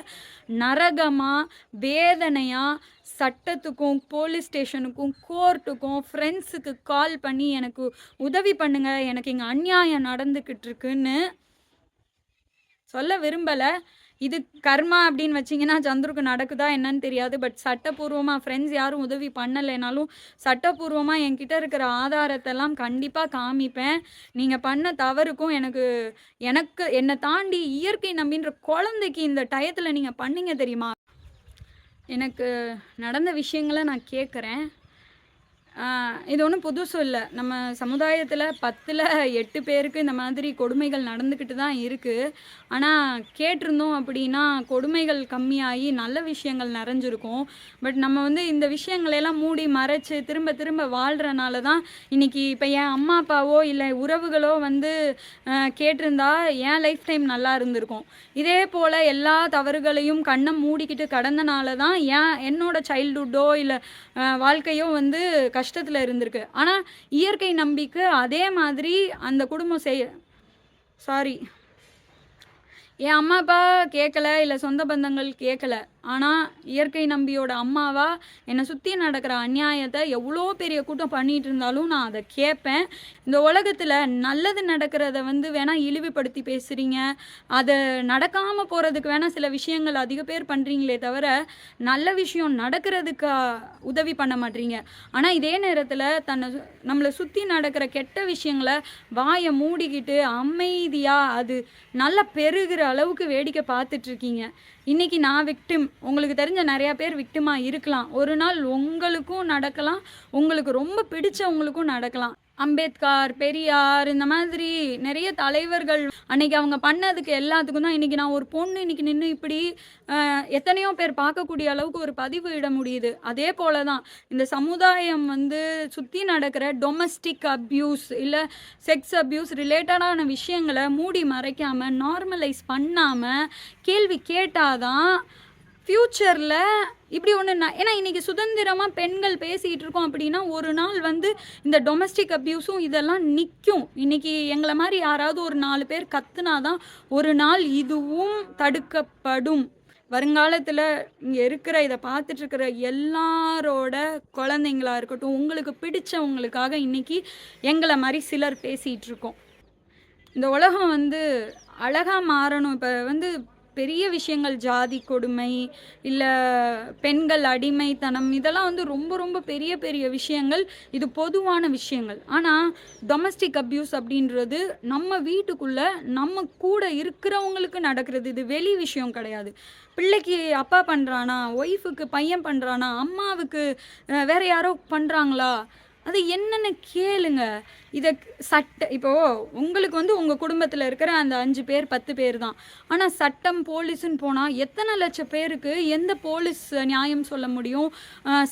நரகமாக, வேதனையாக, சட்டத்துக்கும், போலீஸ் ஸ்டேஷனுக்கும், கோர்ட்டுக்கும், ஃப்ரெண்ட்ஸுக்கு கால் பண்ணி எனக்கு உதவி பண்ணுங்க, எனக்கு இங்கே அநியாயம் நடந்துக்கிட்டு இருக்குன்னு சொல்ல விரும்பலை. இது கர்மா அப்படின்னு வச்சிங்கன்னா சந்துருக்கு நடக்குதா என்னன்னு தெரியாது. பட் சட்டப்பூர்வமாக ஃப்ரெண்ட்ஸ் யாரும் உதவி பண்ணலைனாலும் சட்டப்பூர்வமாக என்கிட்ட இருக்கிற ஆதாரத்தெல்லாம் கண்டிப்பாக காமிப்பேன். நீங்கள் பண்ண தவறுக்கும் எனக்கு என்னை தாண்டி இயற்கை நம்பின்ற குழந்தைக்கு இந்த டயத்தில் நீங்கள் பண்ணீங்க தெரியுமா? எனக்கு நடந்த விஷயங்களை நான் கேட்குறேன். இது ஒன்றும் புதுசும் இல்லை. நம்ம சமுதாயத்தில் 10ல் 8 பேருக்கு இந்த மாதிரி கொடுமைகள் நடந்துக்கிட்டு தான் இருக்குது. ஆனால் கேட்டிருந்தோம் அப்படின்னா கொடுமைகள் கம்மியாகி நல்ல விஷயங்கள் நிறைஞ்சிருக்கும். பட் நம்ம வந்து இந்த விஷயங்களெல்லாம் மூடி மறைச்சி திரும்ப திரும்ப வாழ்கிறனால தான் இன்றைக்கி இப்போ என் அம்மா அப்பாவோ இல்லை உறவுகளோ வந்து கேட்டிருந்தா என் லைஃப் டைம் நல்லா இருந்திருக்கும். இதே போல் எல்லா தவறுகளையும் கண்ணை மூடிக்கிட்டு கடந்தனால தான் என்னோட சைல்டுஹுட்டோ இல்லை வாழ்க்கையோ வந்து கஷ்டத்தில் இருந்திருக்கு. ஆனால் இயற்கை நம்பிக்கை அதே மாதிரி அந்த குடும்பம் என் அம்மா அப்பா கேட்கல, இல்லை சொந்த பந்தங்கள் கேட்கல. ஆனால் இயற்கை நம்பியோட அம்மாவா என்னை சுற்றி நடக்கிற அநியாயத்தை எவ்வளோ பெரிய கூட்டம் பண்ணிகிட்டு இருந்தாலும் நான் அதை கேட்பேன். இந்த உலகத்தில் நல்லது நடக்கிறத வந்து வேணால் இழிவுபடுத்தி பேசுகிறீங்க, அதை நடக்காமல் போகிறதுக்கு வேணால் சில விஷயங்கள் அதிக பேர் பண்ணுறீங்களே தவிர நல்ல விஷயம் நடக்கிறதுக்கு உதவி பண்ண மாட்டீங்க. ஆனால் இதே நேரத்தில் நம்மளை சுற்றி நடக்கிற கெட்ட விஷயங்களை வாயை மூடிக்கிட்டு அமைதியாக அது நல்லா பெருகிற அளவுக்கு வேடிக்கை பார்த்துட்ருக்கீங்க. இன்றைக்கி நான் விக்டிம், உங்களுக்கு தெரிஞ்ச நிறையா பேர் விக்டிமாக இருக்கலாம். ஒரு நாள் உங்களுக்கும் நடக்கலாம், உங்களுக்கு ரொம்ப பிடிச்சவங்களுக்கும் நடக்கலாம். அம்பேத்கர், பெரியார், இந்த மாதிரி நிறைய தலைவர்கள் அன்னைக்கு அவங்க பண்ணதுக்கு எல்லாத்துக்கும் தான் இன்றைக்கி நான் ஒரு பொண்ணு இன்றைக்கி நின்று இப்படி எத்தனையோ பேர் பார்க்கக்கூடிய அளவுக்கு ஒரு பதிவு இட முடியுது. அதே போல தான் இந்த சமுதாயம் வந்து சுற்றி நடக்கிற டொமஸ்டிக் அப்யூஸ் இல்லை செக்ஸ் அப்யூஸ் ரிலேட்டடான விஷயங்களை மூடி மறைக்காமல் நார்மலைஸ் பண்ணாமல் கேள்வி கேட்டாதான் ஃப்யூச்சரில் இப்படி ஒன்று ஏன்னா இன்றைக்கி சுதந்திரமாக பெண்கள் பேசிகிட்டு இருக்கோம் அப்படின்னா ஒரு நாள் வந்து இந்த டொமஸ்டிக் அப்யூஸும் இதெல்லாம் நிற்கும். இன்றைக்கி எங்களை மாதிரி யாராவது ஒரு 4 பேர் கத்துனாதான் ஒரு நாள் இதுவும் தடுக்கப்படும். வருங்காலத்தில் இங்கே இருக்கிற இதை பார்த்துட்ருக்கிற எல்லாரோட குழந்தைங்களா இருக்கட்டும், உங்களுக்கு பிடிச்சவங்களுக்காக இன்றைக்கி எங்களை மாதிரி சிலர் பேசிகிட்டு இருக்கோம். இந்த உலகம் வந்து அழகாக மாறணும். இப்போ வந்து பெரிய விஷயங்கள், ஜாதி கொடுமை இல்லை பெண்கள் அடிமைத்தனம், இதெல்லாம் வந்து ரொம்ப ரொம்ப பெரிய பெரிய விஷயங்கள். இது பொதுவான விஷயங்கள். ஆனால் டொமஸ்டிக் அப்யூஸ் அப்படின்றது நம்ம வீட்டுக்குள்ளே நம்ம கூட இருக்கிறவங்களுக்கு நடக்கிறது. இது வெளி விஷயம் கிடையாது. பிள்ளைக்கு அப்பா பண்ணுறானா, ஒய்ஃபுக்கு பையன் பண்ணுறானா, அம்மாவுக்கு வேற யாரோ பண்ணுறாங்களா, அது என்னென்னு கேளுங்க. இதை இப்போது உங்களுக்கு வந்து உங்கள் குடும்பத்தில் இருக்கிற அந்த 5 பேர் 10 பேர் தான். ஆனால் சட்டம் போலீஸுன்னு போனால் எத்தனை லட்சம் பேருக்கு எந்த போலீஸ் நியாயம் சொல்ல முடியும்,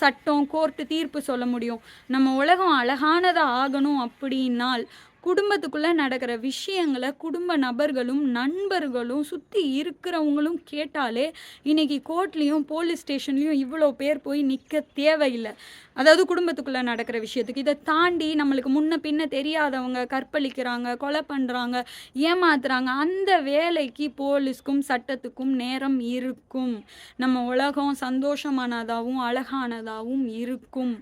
சட்டம் கோர்ட்டு தீர்ப்பு சொல்ல முடியும்? நம்ம உலகம் அழகானதாக ஆகணும் அப்படின்னால் குடும்பத்துக்குள்ளே நடக்கிற விஷயங்களை குடும்ப நபர்களும் நண்பர்களும் சுற்றி இருக்கிறவங்களும் கேட்டாலே இன்னைக்கு கோர்ட்லேயும் போலீஸ் ஸ்டேஷன்லேயும் இவ்வளோ பேர் போய் நிற்க தேவையில்லை. அதாவது குடும்பத்துக்குள்ளே நடக்கிற விஷயத்துக்கு. இதை தாண்டி நம்மளுக்கு முன்ன பின்ன தெரியாதவங்க கற்பழிக்கிறாங்க, கொலை பண்ணுறாங்க, ஏமாத்துறாங்க. அந்த வேலைக்கு போலீஸ்க்கும் சட்டத்துக்கும் நேரம் இருக்கும். நம்ம உலகம் சந்தோஷமானதாகவும் அழகானதாகவும் இருக்கும்.